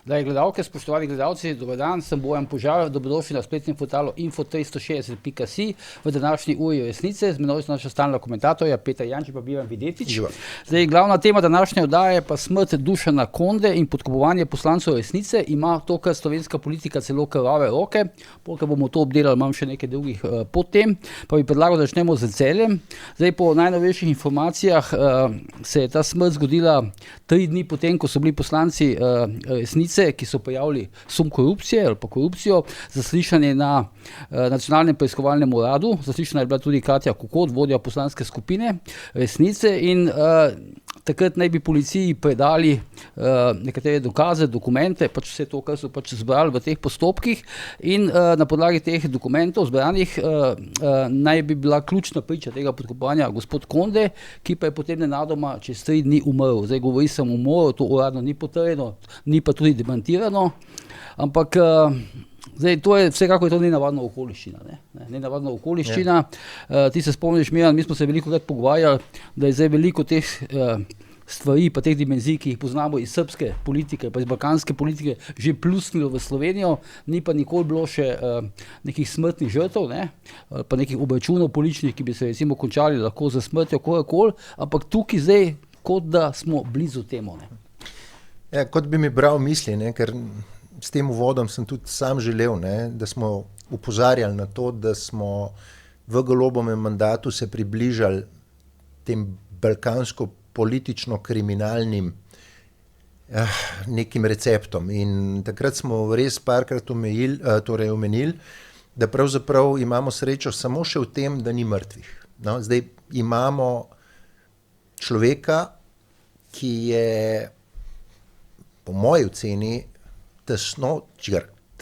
Drage gledalke, spoštovani gledalci, dober dan, sem Bojan Požar, dobrodošli na spletnem portalu info360.si v današnji uri resnice. Z menoj so naša stalna komentatorja Peter Jančič pa Bivan Videtič. Zdaj, glavna tema današnje oddaje pa smrt Dušana Konde in podkupovanje poslancev resnice. Ima tokrat slovenska politika celo krvave roke. Polkrat bomo to obdelali, imam še nekaj drugih podtem. Pa bi predlagal, da začnemo z Celjem. Zdaj, po najnovejših informacijah se je ta smrt zgodila 3 dni potem, ko so bili poslanci resnice, ki so pojavili sum korupcije ali pa korupcijo, zaslišanje na Nacionalnem preiskovalnem uradu. Zaslišana je bila tudi Katja Kokot, vodja poslanske skupine resnice, in takrat naj bi policiji predali nekatere dokaze, dokumente, pač vse to, kar so pač zbrali v teh postopkih, in na podlagi teh dokumentov zbranih naj bi bila ključna priča tega podkupovanja gospod Konde, ki pa je potem nenadoma čez 3 dni umrl. Zdaj govori sem o umoru, to uradno ni potrjeno, ni pa tudi demantirano, ampak zdaj, to je vsekako to nenavadna okoliščina. Nenavadna okoliščina. Ti se spomniš, Miran, mi smo se veliko krat pogovarjali, da je zdaj veliko teh stvari, pa teh dimenzij, ki jih poznamo iz srbske politike, pa iz balkanske politike, že plusnilo v Slovenijo, ni pa nikoli bilo še nekih smrtnih žrtev, pa nekih obračunov političnih, ki bi se recimo končali lahko za smrtjo kogarkoli, ampak tukaj zdaj, kot da smo blizu temu. Ja, kot bi mi bral misli, ker s tem uvodom sem tudi sam želel, da smo opozarjali na to, da smo v Golobovem mandatu se približali tem balkansko-politično-kriminalnim nekim receptom. In takrat smo res parkrat omenili, da pravzaprav imamo srečo samo še v tem, da ni mrtvih. No, zdaj imamo človeka, ki je po moji oceni ta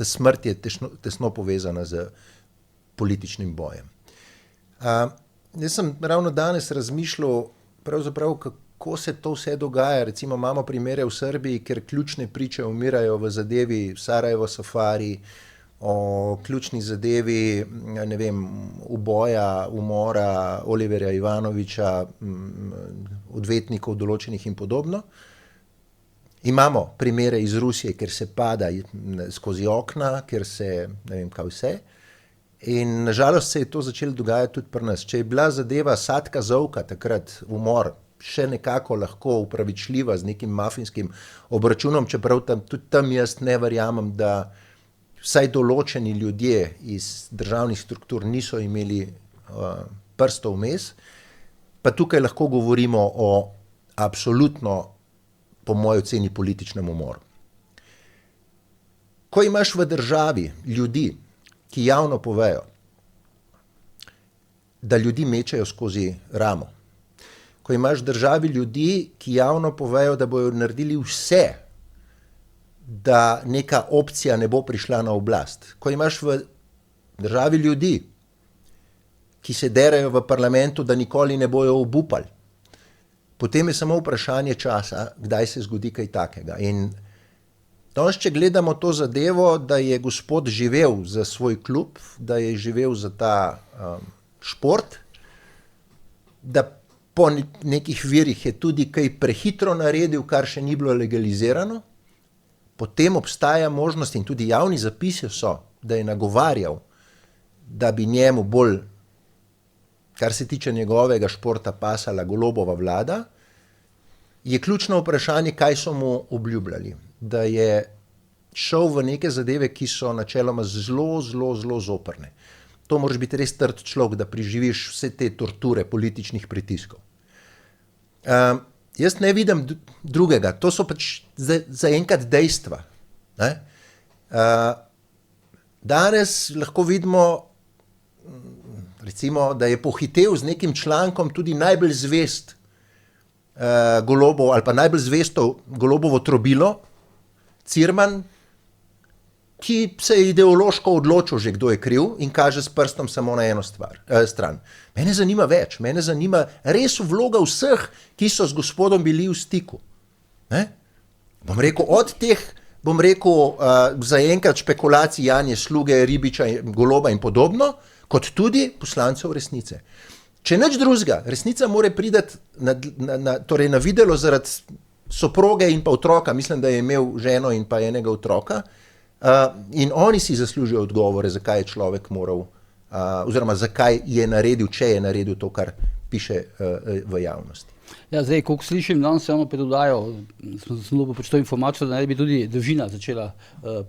smrt je tesno povezana z političnim bojem. Jaz sem ravno danes razmišljal, pravzaprav, kako se to vse dogaja. Recimo imamo primere v Srbiji, ker ključne priče umirajo v zadevi Sarajevo Safari, o ključni zadevi, umora Oliverja Ivanoviča, odvetnikov določenih in podobno. Imamo primere iz Rusije, ker se pada skozi okna, ker se ne vem kaj vse. In nažalost se je to začelo dogajati tudi pri nas. Če je bila zadeva Satka Zovka takrat, umor, še nekako lahko upravičljiva z nekim mafinskim obračunom, čeprav tudi tam jaz ne verjamem, da vsaj določeni ljudje iz državnih struktur niso imeli prstov vmes, pa tukaj lahko govorimo o absolutno, po moji oceni, političnem umoru. Ko imaš v državi ljudi, ki javno povejo, da ljudi mečejo skozi ramo, ko imaš v državi ljudi, ki javno povejo, da bojo naredili vse, da neka opcija ne bo prišla na oblast, ko imaš v državi ljudi, ki se derajo v parlamentu, da nikoli ne bojo obupali, potem je samo vprašanje časa, kdaj se zgodi kaj takega. In danes, če gledamo to zadevo, da je gospod živel za svoj klub, da je živel za ta šport, da po nekih virih je tudi kaj prehitro naredil, kar še ni bilo legalizirano, potem obstaja možnost, in tudi javni zapisi so, da je nagovarjal, da bi njemu bolj, kar se tiče njegovega športa, pasala Golobova vlada, je ključno vprašanje, kaj so mu obljubljali. Da je šel v neke zadeve, ki so načeloma zelo, zelo, zelo zoprne. To moraš biti res trd človek, da preživiš vse te torture političnih pritiskov. Jaz ne vidim drugega, to so pač zaenkrat dejstva. Danes lahko vidimo, recimo, da je pohitel z nekim člankom tudi najbolj zvest Golobov, ali pa najbolj zvesto Golobovo trobilo, Cirman, ki se je ideološko odločil že, kdo je kriv, in kaže s prstom samo na eno stran. Mene zanima več, mene zanima res vloga vseh, ki so z gospodom bili v stiku. Bom rekel, od teh, zaenkrat špekulacij Janje Sluge, Ribiča, Goloba in podobno, kot tudi poslancev resnice. Če nič drugega, resnica mora priti na videlo zaradi soproge in pa otroka, mislim, da je imel ženo in pa enega otroka, in oni si zaslužijo odgovore, zakaj je človek moral, oziroma zakaj je naredil, če je naredil to, kar piše v javnosti. Ja, zdaj, koliko slišim, danes se ono predodajo, sem dobil pač to informacijo, da ne bi tudi družina začela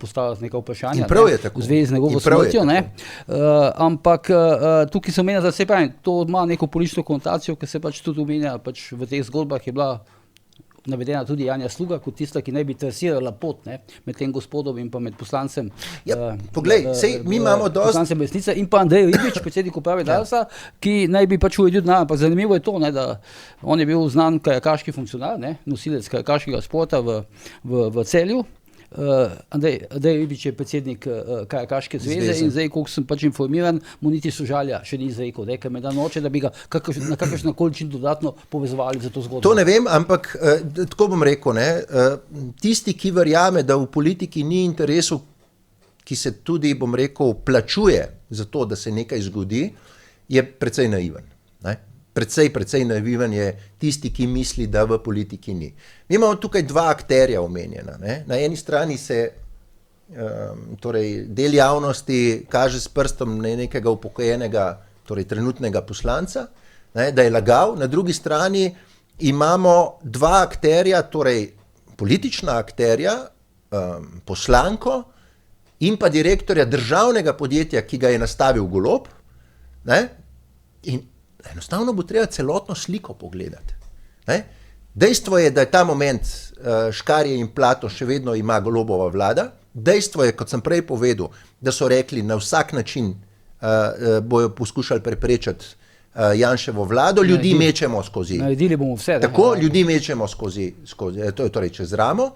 postavljati neka vprašanja. In prav je tako. V zvezi z njegovo smrtjo, ne. Ampak tukaj se omenja, da se pravi, to ima neko politično konotacijo, ki se pač tudi omenja, pač v teh zgodbah je bila navedena tudi Janja Sluga kot tista, ki naj bi trasirala pot, ne, med tem gospodom in pa med poslancem. Ja, poglej, sej mi imamo poslancem Resnice in pa Andrej Ribič, predsednik uprave Darsa, ki naj bi pač uredil denar, ampak zanimivo je to, ne, da on je bil znan kajakaški funkcionar, ne, nosilec kajakaškega sporta v Celju. Andrej Ribič je predsednik kajakaške zveze in zdaj, koliko sem pač informiran, mu niti sožalja še ni izrekel, ker me da noče, da bi ga na kakršen način dodatno povezovali za to zgodbo. To ne vem, ampak tako bom rekel, ne, tisti, ki verjame, da v politiki ni interesov, ki se tudi, bom rekel, plačuje za to, da se nekaj zgodi, je precej naiven. Ne? Precej naiven je tisti, ki misli, da v politiki ni. Mi imamo tukaj dva akterja omenjena. Ne? Na eni strani se torej del javnosti kaže s prstom na nekega upokojenega, torej trenutnega poslanca, ne, da je lagal, na drugi strani imamo dva akterja, torej politična akterja, poslanko in pa direktorja državnega podjetja, ki ga je nastavil Golob, ne, in enostavno bo treba celotno sliko pogledati. Ne? Dejstvo je, da je ta moment škarje in plato še vedno ima Golobova vlada. Dejstvo je, kot sem prej povedal, da so rekli, na vsak način bojo poskušali preprečiti Janševo vlado, ljudi mečemo skozi. Naredili bomo vse. Tako, ljudi mečemo skozi, torej čez ramo.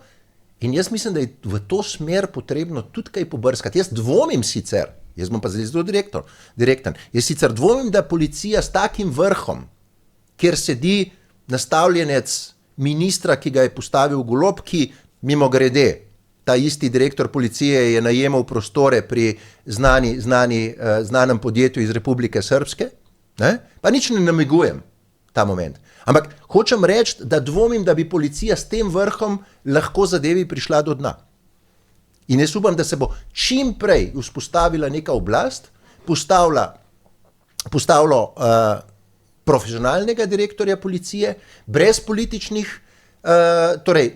In jaz mislim, da je v to smer potrebno tudi kaj pobrskati. Jaz dvomim sicer, jaz bom pa zelo direkten. Jaz sicer dvomim, da policija s takim vrhom, kjer sedi nastavljenec ministra, ki ga je postavil Golob, ki mimogrede, ta isti direktor policije je najemal prostore pri znanem podjetju iz Republike Srpske, ne? Pa nič ne namigujem ta moment. Ampak hočem reči, da dvomim, da bi policija s tem vrhom lahko zadevi prišla do dna. In jaz upam, da se bo čim prej vzpostavila neka oblast, postavilo profesionalnega direktorja policije, brez političnih, torej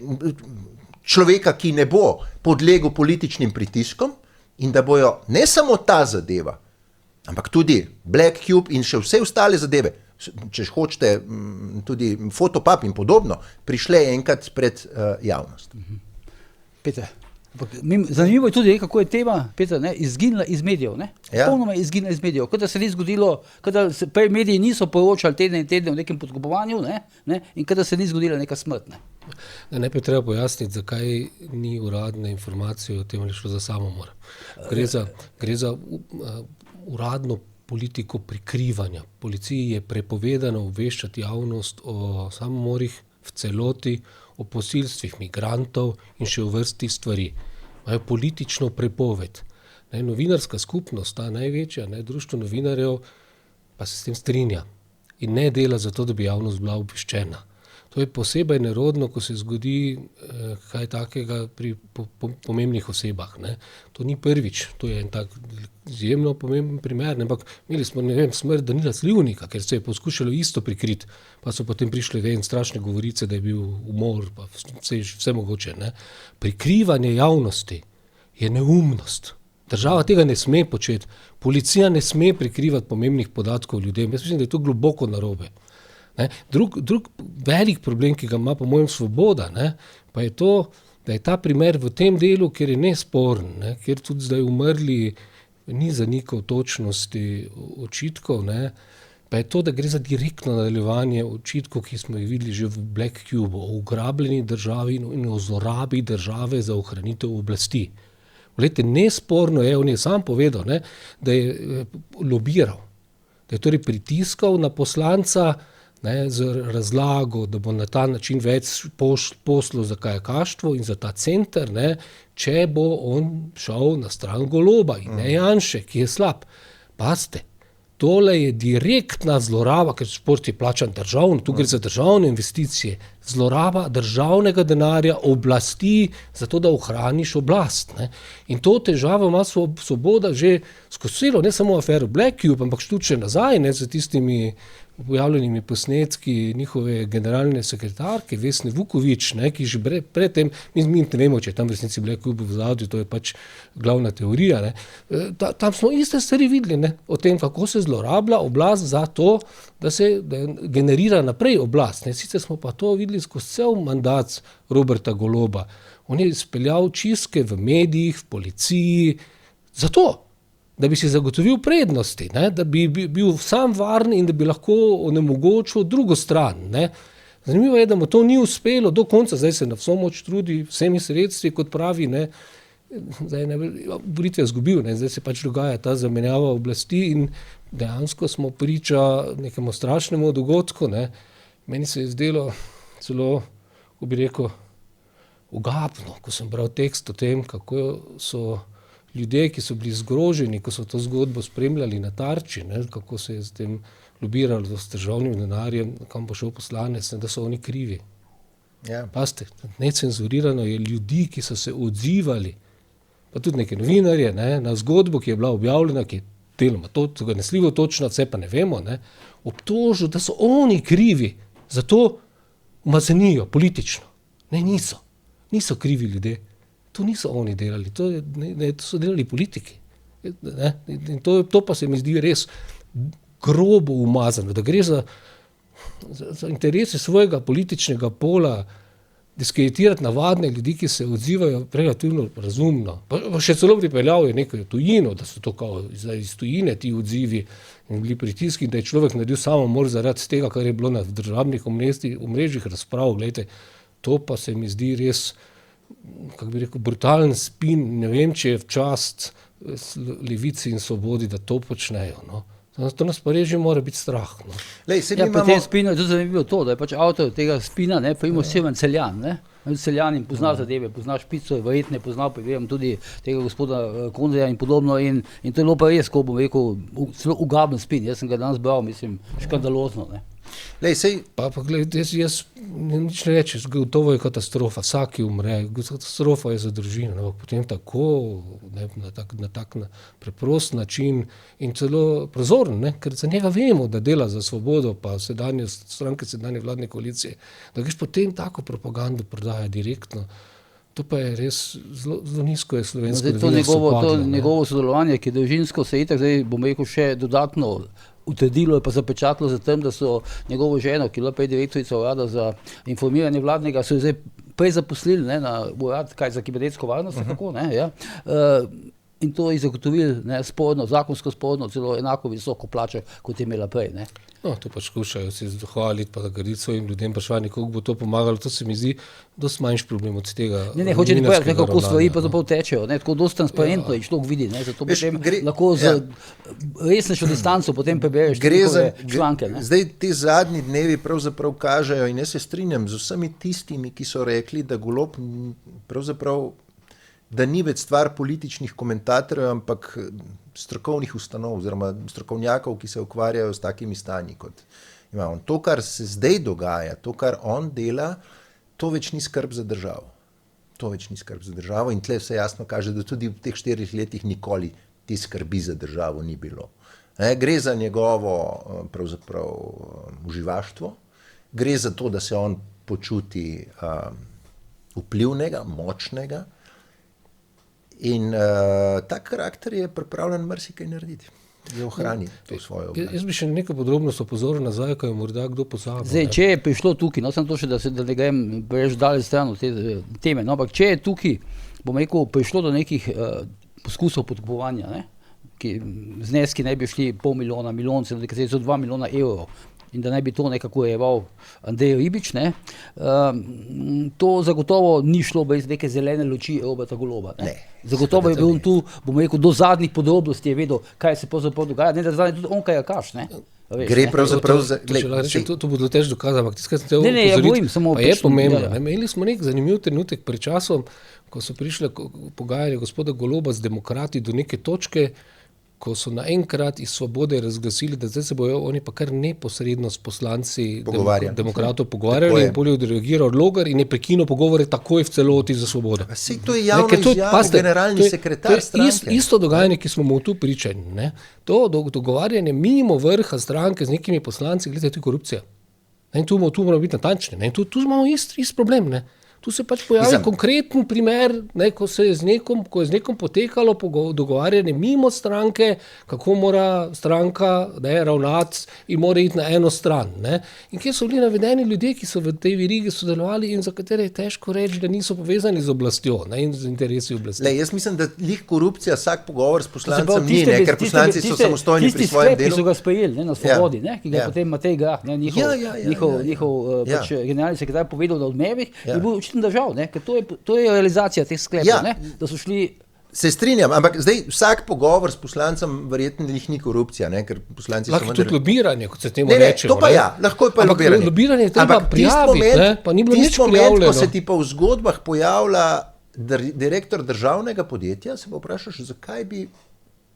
človeka, ki ne bo podlegel političnim pritiskom in da bojo ne samo ta zadeva, ampak tudi Black Cube in še vse ostale zadeve, če hočete tudi Fotopub in podobno, prišle enkrat pred javnost. Peter. Zanimivo je tudi, kako je tema, Peter, ne, izginila iz medijev. Ja. Polnoma je izginila iz medijev. Kot da se ni zgodilo, kot da se prej mediji niso poročali tedne in tedne o nekem podkupovanju, ne, in kot da se ni zgodila neka smrt. Ne. Najprej treba pojasniti, zakaj ni uradne informacije o tem, ali šlo za samomor. Gre za uradno politiko prikrivanja. Policiji je prepovedano obveščati javnost o samomorih v celoti, o posilstvih migrantov in še o vrsti stvari. Imajo politično prepoved. Novinarska skupnost, ta največja, društvo novinarjev, pa se s tem strinja in ne dela za to, da bi javnost bila obveščena. To je posebej nerodno, ko se zgodi kaj takega pri pomembnih osebah. Ne. To ni prvič, to je en tak izjemno pomemben primer, ampak imeli smo, smrt Danila Slivnika, ker se je poskušalo isto prikriti, pa so potem prišli strašne govorice, da je bil umor, pa vse mogoče. Ne. Prikrivanje javnosti je neumnost. Država tega ne sme početi. Policija ne sme prikrivati pomembnih podatkov ljudem. Jaz mislim, da je to globoko narobe. Ne. Drug velik problem, ki ga ima po mojem Svoboda, ne, pa je to, da je ta primer v tem delu, kjer je nesporen, ne, kjer tudi zdaj umrli ni zanikal točnosti očitkov, ne, pa je to, da gre za direktno nadaljevanje očitkov, ki smo jih videli že v Black Cube, o ugrabljeni državi in o zlorabi države za ohranitev oblasti. Glejte, nesporno je, on je sam povedal, ne, da je lobiral, da je torej pritiskal na poslanca, ne, z razlago, da bo na ta način več poslal za kajakaštvo in za ta center, ne, če bo on šel na stran Goloba in ne Janše, ki je slab. Pazite, tole je direktna zloraba, ker šport je plačan državno, tu gre za državne investicije, zloraba državnega denarja oblasti, zato da ohraniš oblast. Ne. In to težavo ima Svoboda že skozi celo, ne samo afero Black Cube, ampak tudi še nazaj, ne, z tistimi objavljenimi posnetki njihove generalne sekretarke Vesne Vuković, ne, ki že predtem, mi ne vemo, če je tam v resnici Black Cube v zadju, to je pač glavna teorija. Ne. Tam smo iste stvari videli, ne, o tem, kako se zlorablja oblast za to, da generira naprej oblast. Ne. Sicer smo pa to videli skozi cel mandat Roberta Goloba. On je izpeljal čistke v medijih, v policiji, zato da bi si zagotovil prednosti, ne? Da bi bil sam varen in da bi lahko onemogočil drugo stran. Ne? Zanimivo je, da mu to ni uspelo do konca, zdaj se na vso moč trudi vsemi sredstvi, kot pravi, ne? Zdaj ne volitve izgubil, ne? Zdaj se pač dogaja ta zamenjava oblasti in dejansko smo priča nekemu strašnemu dogodku. Ne? Meni se je zdelo celo, ko bi rekel, ugabno, ko sem bral tekst o tem, kako so ljudje, ki so bili zgroženi, ko so to zgodbo spremljali na Tarči, ne, kako se je s tem lobiralo s državnim denarjem, kam bo šel poslanec, ne, da so oni krivi. Ja. Pazite, necenzurirano je ljudi, ki so se odzivali, pa tudi neke novinarje, ne, na zgodbo, ki je bila objavljena, ki je deloma nesljivo točno, vse pa ne vemo, ne, obtožil, da so oni krivi, zato umazanijo politično. Ne, niso krivi ljudje. To niso oni delali, to so delali politiki. Ne? In to pa se mi zdi res grobo umazano, da gre za interese svojega političnega pola diskreditirati navadne ljudi, ki se odzivajo relativno razumno. Pa še celo pripeljal je neko tujino, da so to kao iz tujine ti odzivi in bili pritiski, da je človek naredil samomor zaradi tega, kar je bilo na državnih omrežjih razprav. Glejte, to pa se mi zdi res, kako bi rekel, brutalen spin, ne vem, če je v čast Levici in Svobodi, da to počnejo. No. To nas pa reži mora biti strah. No. Lej, pri tem spinu je tudi zanimivo to, da je pač avtor tega spina, ne, Primož Sevan Celjan, ne. Celjan pozna zadeve, pozna Špico, verjetno pozna, vem, tudi tega gospoda Konzerja in podobno in to je bilo pa res, ko bom rekel, celo ugaben spin. Jaz sem ga danes bral, mislim, škandalozno, ne. Lej, sej... Pa gledaj, jaz nič ne reči, gotovo je katastrofa, vsaki umre, katastrofa je za družino, no, potem tako, ne, na tak preprost način in celo prozoren, ne, ker za njega vemo, da dela za Svobodo, pa stranke sedanje vladne koalicije, da greš potem tako propagando prodaja direktno. To pa je res, zelo nizko je slovensko. To njegovo sodelovanje, ki je družinsko, se itak, zdaj bom rekel, še dodatno utrdilo je pa zapečatilo za tem, da so njegovo ženo, ki je bila prej direktorica urada za informiranje vladnega, so jo zdaj prej zaposlili, ne, na urad za kibernetsko varnost, kako, ne, ja. In to je zagotovili, ne, sporno, zakonsko sporno, celo enako visoko plačo, kot je imela prej, ne. No, to pač skušajo se zahvaliti, pa da graditi svojim ljudem, vprašanje, kako bo to pomagalo, to se mi zdi dosti manjši problem od tega. Ne, hoče ti povedati, kako stvari pa zaprav tečejo, ne, tako dosti transparentno in človek vidi, ne, zato potem lahko z resnejšo distanco potem prebereš članke, ne. Zdaj ti zadnji dnevi pravzaprav kažejo in jaz se strinjam z vsemi tistimi, ki so rekli, da Golob pravzaprav da ni več stvar političnih komentatorjev, ampak strokovnih ustanov oziroma strokovnjakov, ki se ukvarjajo s takimi stanji, kot ima on. To, kar se zdaj dogaja, to, kar on dela, to več ni skrb za državo. To več ni skrb za državo in tle se jasno kaže, da tudi v teh 4 letih nikoli te skrbi za državo ni bilo. Gre za njegovo pravzaprav uživaštvo, gre za to, da se on počuti vplivnega, močnega, in tak karakter je pripravljen marsikaj narediti, da ohrani to svojo oblast. Jaz bi še nekaj podrobnost opozoril nazaj, ko je morda kdo pozabil. Zdaj, če je prišlo tukaj, no, sem to še, da ne grem preveč daleč stran od te teme, no, ampak če je tukaj, bom rekel, prišlo do nekih poskusov podkupovanja, ne, ki zneski ne bi šli $500,000, milijon, nekaj so 2 milijona evrov, in da naj bi to nekako jeval Andrej Ribič, ne, to zagotovo ni šlo brez neke zelene luči Roberta Goloba. Ne. Zagotovo je bil tu, bom rekel, do zadnjih podrobnosti je vedel, kaj se pravzaprav dogaja, ne da zadnje tudi on kaj kaš, ne. Veš, gre pravzaprav za... To bo tež dokazal, ampak tiskaj sem te upozoriti, pa je pomembno. Imeli smo nek zanimiv trenutek pred časom, ko so prišle pogajanja gospoda Goloba z demokrati do neke točke, ko so naenkrat iz Svobode razglasili, da zdaj se bojo oni pa kar neposredno s poslanci demokratov pogovarjali in bolje odreagiral Logar in je prekinil pogovore takoj v celoti za Svobodo. Sej to je javno izjavil generalni sekretar stranke. Isto dogajanje, ki smo mu tu pričali. Ne? To dogovarjanje mimo vrha stranke z nekimi poslanci, gledajte, to je korupcija. In tu moramo biti natančni. Ne? Tu imamo ist problem. Ne? Tu se pač pojavi konkreten primer, ne, ko je z nekom potekalo dogovarjanje mimo stranke, kako mora stranka ravnati in mora iti na eno stran. Ne. In kje so bili navedeni ljudje, ki so v tej verigi sodelovali in za katere je težko reči, da niso povezani z oblastjo, ne, in z interesi oblasti. Jaz mislim, da lih korupcija vsak pogovor s poslancem ni, ne, ker poslanci so samostojni pri svojem delu. Tisti sklep, ki so ga sprejeli na Svobodi, ne, ki ga je potem Matej Grah, njihov generalni sekretar povedal na Odmevih, je bil držav, ne? Ker to je realizacija teh sklepov, ne? Da so šli... Se strinjam, ampak zdaj vsak pogovor s poslancem verjetno njih ni korupcija, ne? Ker poslanci lahko so tudi lobiranje, kot se temu reče. To pa lahko je pa lobiranje. Ampak lobiranje je treba prijaviti, pa ni bilo nič prijavljeno. Ko se ti pa v zgodbah pojavlja direktor državnega podjetja, se pa vprašaš, zakaj bi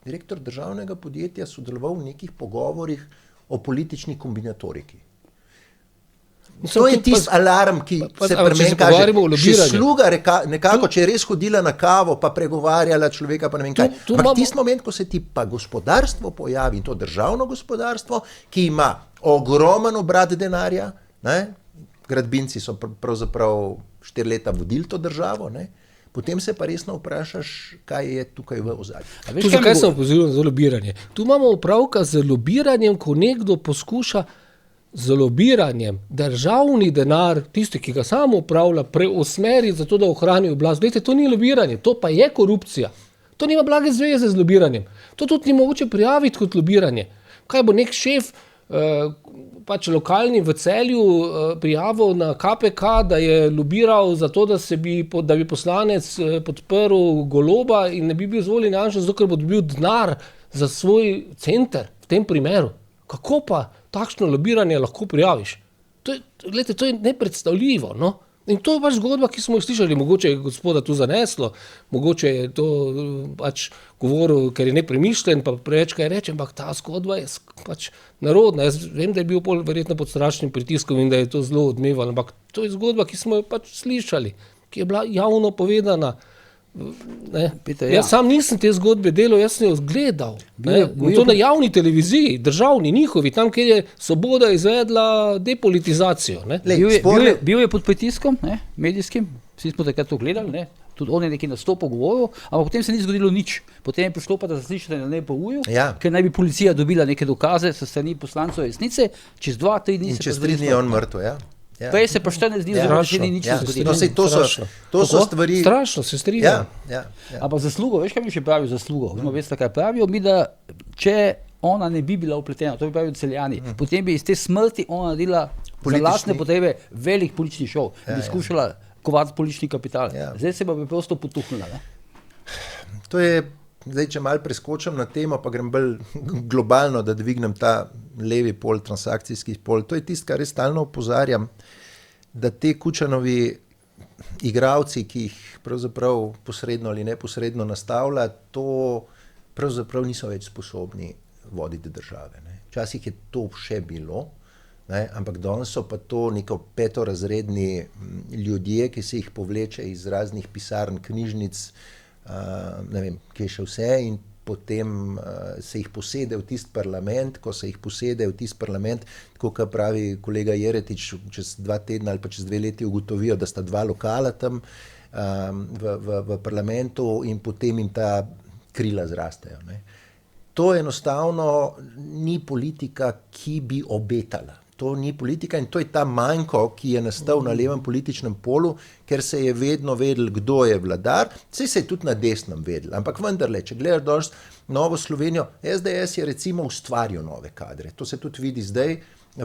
direktor državnega podjetja sodeloval v nekih pogovorih o politični kombinatoriki. To je tisti alarm, ki se pri meni kaže, še sluga nekako, če je res hodila na kavo, pa pregovarjala človeka, pa ne vem kaj. Ampak tisti moment, ko se ti pa gospodarstvo pojavi, in to državno gospodarstvo, ki ima ogromen obrat denarja, ne? Gradbinci so pravzaprav 4 leta vodili to državo, ne? Potem se pa resno vprašaš, kaj je tukaj v ozadju. Tu zakaj sem opozoral za lobiranje? Tu imamo opravka z lobiranjem, ko nekdo poskuša z lobiranjem državni denar, tisti, ki ga samo upravlja, preusmeri za to, da ohrani oblast. Glejte, to ni lobiranje, to pa je korupcija. To nima blage zveze z lobiranjem. To tudi ni mogoče prijaviti kot lobiranje. Kaj bo nek šef, pač lokalni v Celju, prijavil na KPK, da je lobiral za to, da bi poslanec podprl Goloba in ne bi bil izvoljen Janša, zato ker bo dobil denar za svoj center v tem primeru. Kako pa takšno lobiranje lahko prijaviš? Glejte, to je nepredstavljivo, no? In to je pač zgodba, ki smo jo slišali, mogoče je gospoda tu zaneslo, mogoče je to pač govoril, ker je nepremišljen, pa preveč kaj reče, ampak ta zgodba je pač narodna. Jaz vem, da je bil verjetno pod strašnim pritiskom in da je to zelo odmevalo, ampak to je zgodba, ki smo jo pač slišali, ki je bila javno povedana. Jaz sam nisem te zgodbe delal, jaz sem jo gledal. To na javni televiziji, državni, njihovi, tam, kjer je Svoboda izvedla depolitizacijo. Bil je pod pritiskom, medijskim, vsi smo takrat to gledali, ne? Tudi on je nekaj nastopil, govoril, ampak potem se ni zgodilo nič. Potem je prišlo pa, da zaslišanje na NPU-ju, ker naj bi policija dobila neke dokaze s strani poslancev resnice, čez 2-3 dni se pa čez 3 dni je on mrtev, ja. Prej se pa 14 dni še ni nič zgodilo. To so stvari... Strašno, se strinjam. Ampak zaslugo, veš kaj mi še pravijo zaslugo? Veste, kaj pravijo? Mi, da če ona ne bi bila upletena, to bi pravijo Celjani, potem bi iz te smrti ona naredila za lastne potrebe velik politični šov, bi skušala kovati politični kapital. Zdaj se pa bi prosto potuhnila. To je, zdaj če malo preskočam na temo, pa grem bolj globalno, da dvignem ta levi pol, transakcijski pol. To je tisto, kar res stalno opozarjam, da te Kučanovi igravci, ki jih pravzaprav posredno ali neposredno nastavlja, to pravzaprav niso več sposobni voditi države. Ne. Včasih je to še bilo, ne, ampak danes so pa to neko petorazredni ljudje, ki se jih povleče iz raznih pisarn, knjižnic, ne vem, kje še vse, in potem se jih posede v tisti parlament, ko se jih posede v tisti parlament, tako kot pravi kolega Jeretič, čez 2 tedna ali pa čez 2 leti ugotovijo, da sta 2 lokala tam v parlamentu in potem jim ta krila zrastejo. Ne. To enostavno ni politika, ki bi obetala. To ni politika in to je ta manjko, ki je nastal na levem političnem polu, ker se je vedno vedel, kdo je vladar, saj se je tudi na desnem vedel, ampak vendarle, če gledaš danes Novo Slovenijo, SDS je recimo ustvaril nove kadre, to se tudi vidi zdaj,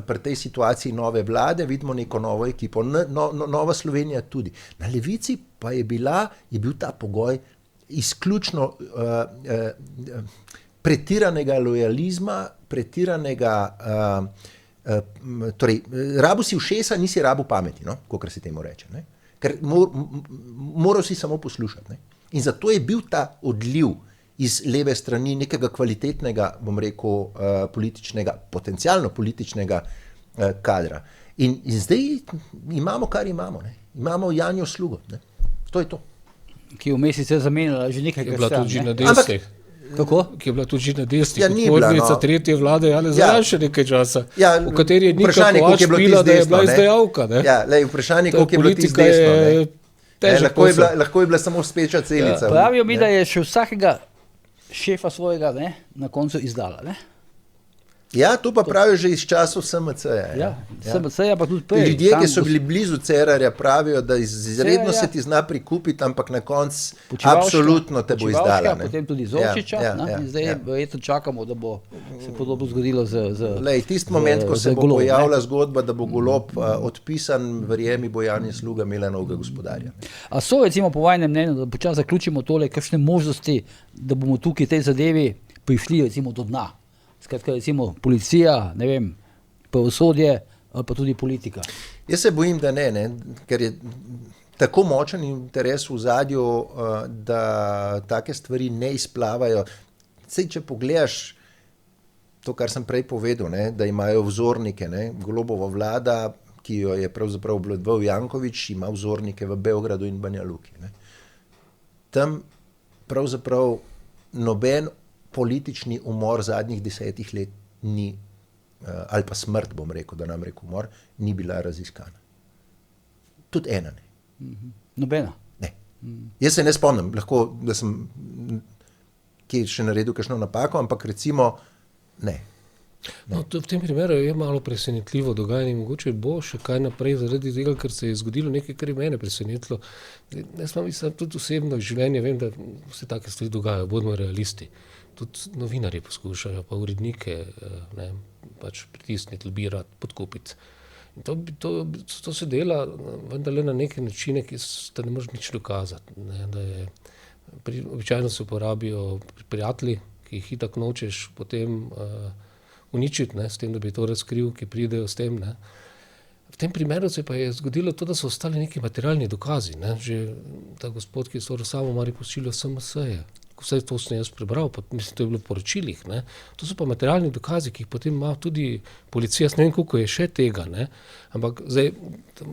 pri tej situaciji nove vlade, vidimo neko novo ekipo, Nova Slovenija tudi. Na levici pa je bil ta pogoj izključno pretiranega lojalizma, pretiranega torej, rabu si ušesa, nisi rabu pameti, no? Kakor se temu reče. Ne? Ker moral si samo poslušati. Ne? In zato je bil ta odliv iz leve strani nekega kvalitetnega, bom rekel, potencialno političnega kadra. In zdaj imamo, kar imamo. Ne? Imamo Janjo Slugo. Ne? To je to. Ki je vmes se zamenjala že nekaj je bila tudi že na desnih. Kako? Ki je bila tudi že na desnih. Ja, ni bila, podpornica tretje vlade, ali zdaj še nekaj časa. Ja, v kateri je Nika vprašanje, Kovač koliko je bilo pila, tisto da je desno, bila ne? izdajavka. Ne? Ja, vprašanje, koliko je bilo tisto Politika desno. je Ne? težek Lahko je bila samo speča celica. Pravijo mi, da je še vsakega šefa svojega na koncu izdala. Ne? Ja, to pa pravijo že iz časov SMC-ja. Ja, SMC-ja pa tudi prej. Ljudje, ki so bili blizu Cerarja, pravijo, da izredno se ti zna prikupiti, ampak na koncu absolutno te bo izdala. Ne? Potem tudi Zorčiča. In zdaj verjetno čakamo, da bo se podobno zgodilo tisti moment, ko se bo pojavila zgodba, da bo Golob odpisan, verjemi, bo Janja Sluga imela novega gospodarja. A so recimo po vajnem mnenju, da počasi zaključimo tole, kakšne možnosti, da bomo tukaj tej zadevi prišli recimo do dna? Skratka, recimo policija, ne vem, pravosodje ali pa tudi politika. Jaz se bojim, da ne, ker je tako močen interes v zadju, da take stvari ne izplavajo. Sej, če pogledaš to, kar sem prej povedal, ne, da imajo vzornike, ne, Golobova vlada, ki jo je pravzaprav obvladoval Janković, ima vzornike v Beogradu in Banja Luki. Ne. Tam pravzaprav noben politični umor zadnjih 10 let ni, ali pa smrt, bom rekel, da nam rekel umor, ni bila raziskana. Tudi ena ne. Nobena? Ne. Jaz se ne spomnim, lahko, da sem kje še naredil kakšno napako, ampak recimo ne. No, v tem primeru je malo presenetljivo dogajanje, mogoče bo še kaj naprej zaradi tega, ker se je zgodilo nekaj, kar je mene presenetilo. Jaz mislim, tudi osebno življenje, vem, da se take stvari dogajajo, bodimo realisti. Tudi novinarji poskušajo, pa urednike pač pritisniti, lobirati, podkupiti. In to se dela vendar le na neke načine, ki se ne moreš nič dokazati. Običajno se uporabijo prijatelji, ki jih itak nočeš potem uničiti, s tem, da bi to razkril, ki pridejo s tem. Ne. V tem primeru se pa je zgodilo to, da so ostali neki materialni dokazi. Ne. Že ta gospod, ki je so samo mari pošiljal SMS-je. Vse to sem jaz prebral, mislim, to je bilo v poročilih. Ne. To so pa materialni dokazi, ki jih potem ima tudi policija. Jaz ne vem, koliko je še tega, ne. Ampak zdaj,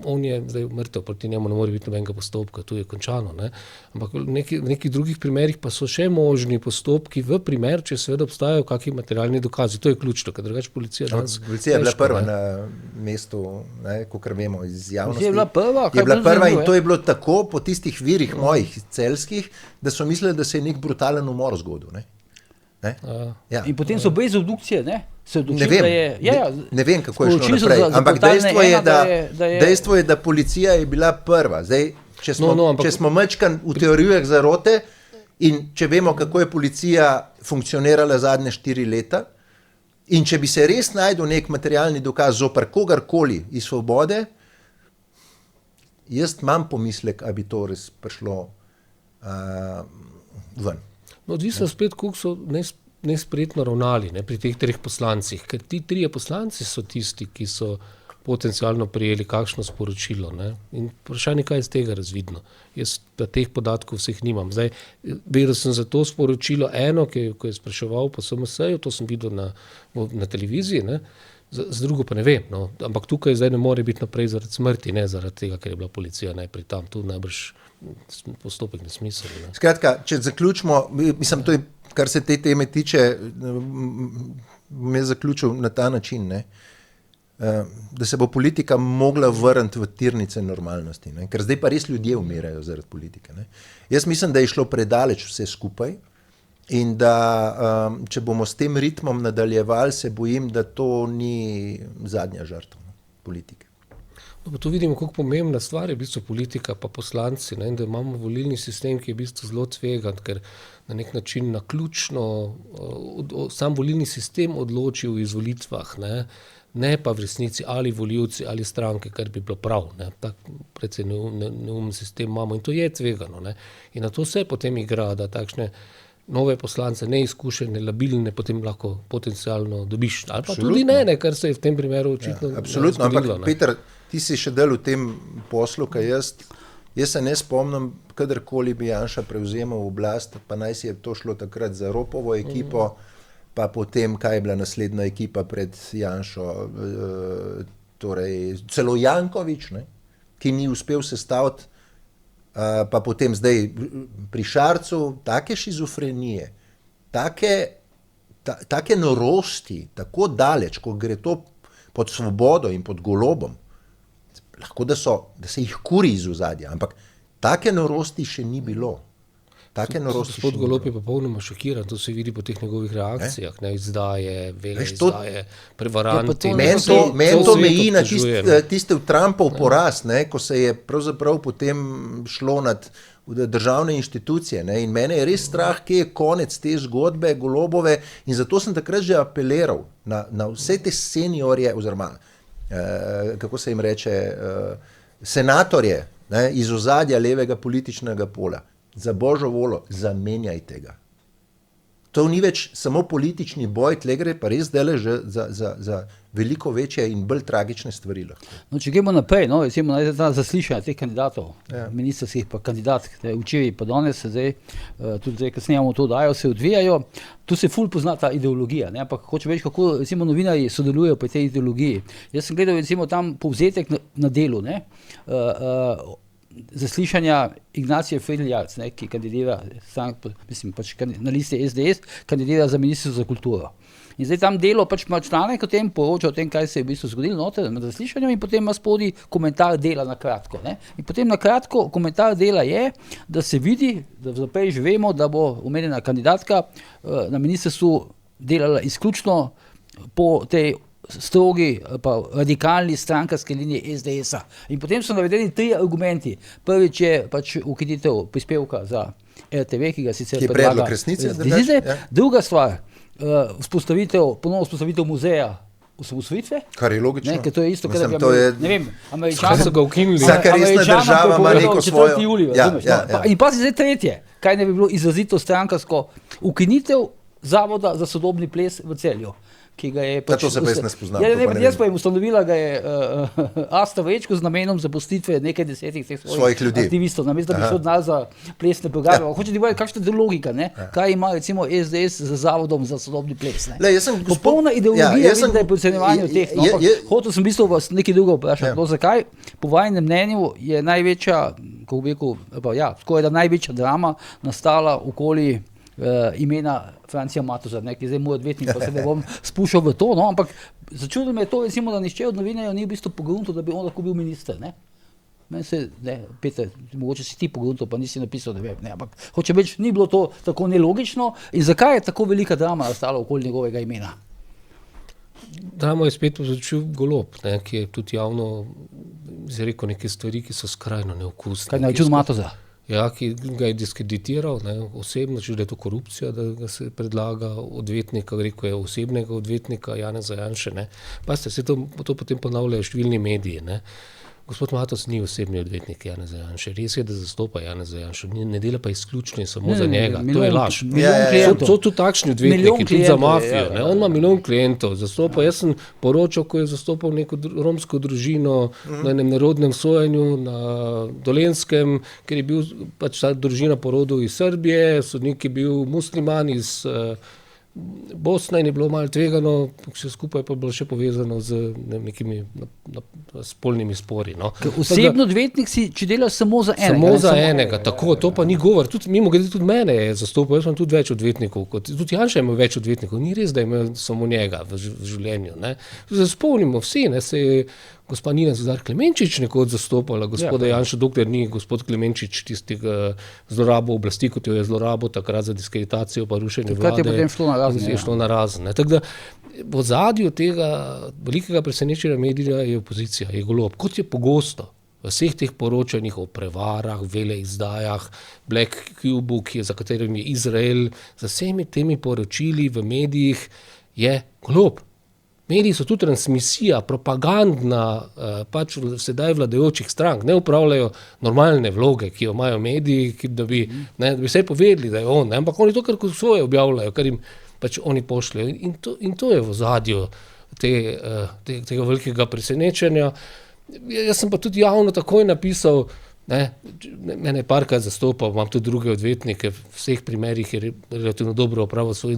on je zdaj mrtev, proti njemu ne more biti nobenega postopka, tu je končano. Ne. Ampak v nekih drugih primerih pa so še možni postopki v primer, če seveda obstajajo kakšni materialni dokazi. To je ključno, ker drugače policija danes... Policija je bila prva na mestu, kakor vemo iz javnosti. Je bila prva? Je bila prva in to je bilo tako po tistih virih mojih celskih, da so mislili, da se je nek brutalen umor zgodil. Ne? Ja. In potem so brez obdukcije, ne? Ne vem, kako je šlo naprej, ampak dejstvo je, da policija je bila prva. Zdaj, če smo mečkan v teorijah zarote in če vemo, kako je policija funkcionirala zadnje 4 leta in če bi se res najdel nek materialni dokaz zoper kogarkoli iz Svobode, jaz imam pomislek, a bi to res prišlo ven. No, odvisno spet, koliko so nespretno ravnali pri teh 3 poslancih, ker ti 3 poslanci so tisti, ki so potencialno prijeli kakšno sporočilo. Ne? In vprašanje, kaj je iz tega razvidno. Jaz teh podatkov vseh nimam. Zdaj, vedel sem za to sporočilo eno, ko je spraševal po SMS-ju, to sem videl na televiziji, ne? Z drugo pa ne vem. No. Ampak tukaj zdaj ne more biti naprej zaradi smrti, ne zaradi tega, ker je bila policija najprej tam. Tu najbrž postopek nesmiseln. Ne. Skratka, če zaključimo, mislim, to je, kar se te teme tiče, bom jaz zaključil na ta način, ne, da se bo politika mogla vrniti v tirnice normalnosti, ne, ker zdaj pa res ljudje umirajo zaradi politike. Ne. Jaz mislim, da je šlo predaleč vse skupaj in da če bomo s tem ritmom nadaljevali, se bojim, da to ni zadnja žrtev politike. No, pa tu vidimo, kako pomembna stvar je v bistvu politika pa poslanci, ne, in da imamo volilni sistem, ki je v bistvu zelo tvegan, ker na nek način naključno sam volilni sistem odloči v izvolitvah, ne pa v resnici ali volivci ali stranke, kar bi bilo prav. Ne. Tak precej neumen sistem imamo in to je tvegano. Ne. In na to se potem igra, da takšne nove poslance, neizkušene, labilne, potem lahko potencialno dobiš. Ali pa tudi ne, kar se je v tem primeru očitno absolutno, zgodilo. Ampak Peter, ti si še del v tem poslu, kaj jaz. Jaz se ne spomnim, kadarkoli bi Janša prevzemal oblast, pa naj si je to šlo takrat za Ropovo ekipo, pa potem, kaj je bila naslednja ekipa pred Janšo, torej celo Janković, ne, ki ni uspel sestaviti, pa potem zdaj pri Šarcu, take šizofrenije, take norosti, tako daleč, ko gre to pod Svobodo in pod Golobom, lahko da se jih kuri iz ozadja, ampak take norosti še ni bilo. Gospod Golob je popolnoma šokiran, to se vidi po teh njegovih reakcijah, ne, izdaje, izdaje, prevaranti. Meni to meji na tiste v Trumpov poraz, ne, ko se je pravzaprav potem šlo nad državne inštitucije, ne, in mene je res strah, kje je konec te zgodbe Golobove, in zato sem takrat že apeliral na vse te seniorje, oziroma kako se jim reče, senatorje, ne, iz ozadja levega političnega pola. Za božjo voljo, zamenjajte ga. To ni več samo politični boj, tle gre pa res dele že za veliko večje in bolj tragične stvari. No, če gremo naprej, no, recimo na zaslišanja teh kandidatov, ministrskih pa kandidatk, včeraj pa danes, zdaj, tudi zdaj, ko snemamo to dajo, se odvijajo, tu se ful pozna ta ideologija, ne, ampak hoče več, kako recimo novinarji sodelujejo pri tej ideologiji. Jaz sem gledal recimo tam povzetek na Delu, ne, zaslišanja Ignacije Fridl-Jarc, ki kandidira na listi SDS, kandidira za ministrstvo za kulturo. In zdaj tam Delo pač ima članek o tem, poroča o tem, kaj se je v bistvu zgodilo noter med zaslišanjem, in potem ima spodaj komentar Dela na kratko. Ne? In potem na kratko komentar Dela je, da se vidi, da zaprej že vemo, da bo omenjena kandidatka na ministrstvu delala izključno po tej strogi, pa radikalni strankarski liniji SDS-a. In potem so navedeni 3 argumenti. Prvič je pač ukinitev prispevka za RTV, ki ga sicer predlaga resnice. Druga stvar, ponovno vzpostavitev muzeja osamosvojitve. Kar je logično. Ne, ker to je isto, mislim, ne vem, Američani so ga ukinili. Vsaka resna država ima neko svojo. Julij, in pa si zdaj tretje, kaj ne bi bilo izrazito strankarsko, ukinitev Zavoda za sodobni ples v Celju. Ki ga je pač... To se pa jaz ne spoznam. Jaz pa jim ustanovila ga je Asta Vrečko z namenom zapustitve nekaj 10 teh svojih aktivistov, namesto da bi šel denar za plesne programe. Hoče ti povedati, kakšna je logika, ne? Kaj ima recimo SDS z Zavodom za sodobni ples, ne? Popolna ideologija, vidim, da je podcenjevanje teh, no, ampak hotel sem v bistvu vas nekaj drugo vprašati. No, zakaj po vajnem mnenju je največja, kako bi rekel, skoraj da največja drama nastala okoli imena Francija Matoza, ki zdaj moj odvetnik, pa se ne bom spuščal v to, no, ampak začudilo me je to, recimo, da nišče od novinarjev ni v bistvu pogruntil, da bi on lahko bil minister, ne. Meni se, Peter, mogoče si ti pogruntil, pa nisi napisal, ne vem, ne, ampak hoče več, ni bilo to tako nelogično in zakaj je tako velika drama nastala okoli njegovega imena? Dramo je spet povzročil Golob, ne, ki je tudi javno izrekel neke stvari, ki so skrajno neokusne. Kaj na račun Matoza? Ja, ki ga je diskreditiral, ne, osebno, če da je to korupcija, da ga se predlaga odvetnika, rekel je osebnega odvetnika Janeza Janše, ne. Pazite, se to potem ponavljajo številni mediji, ne. Gospod Matoz ni osebni odvetnik Janeza Janše, res je, da zastopa Janeza Janše, ne dela pa izključno in samo za njega, to je laž. So tudi takšni odvetniki, tudi za mafijo, ne, on ima milijon klientov, zastopa, jaz sem poročal, ko je zastopal neko romsko družino na enem narodnem sojenju na Dolenjskem, ker je bil pač ta družina po rodu iz Srbije, sodnik je bil musliman iz Bosna in je bilo malo tvegano, vse skupaj pa je bilo še povezano z nekimi spolnimi spori. No. Osebno odvetnik si, če delaš samo za enega. Samo za enega, tako, to pa ni govor. Mimogrede tudi mene je zastopal, jaz imam tudi več odvetnikov, tudi Janša ima več odvetnikov, ni res, da ima samo njega v življenju. Ne. Spomnimo vsi, ne, se je gospa Nina Zidar Klemenčič nekoč zastopala, gospoda Janša, dokler ni gospod Klemenčič tistega zlorabo oblasti, kot jo je zlorabo takrat za diskreditacijo pa rušenje vlade. Takrat je potem šlo na razen. Tako da v ozadju tega velikega presenečenja medija je opozicija, je Golob, kot je pogosto v vseh teh poročanjih o prevarah, veleizdajah, Black Cubu, za katerim je Izrael, za vsemi temi poročili v medijih je Golob. Mediji so tudi transmisija, propagandna pač sedaj vladajočih strank, ne upravljajo normalne vloge, ki jo imajo mediji, da bi vse povedali, da je on, ne? Ampak oni to kar svoje objavljajo, kar jim pač oni pošljajo. In to je v ozadju tega velikega presenečenja. Jaz sem pa tudi javno takoj napisal, Mene parkrat zastopal, imam tudi druge odvetnike, v vseh primerih je relativno dobro opravil svoj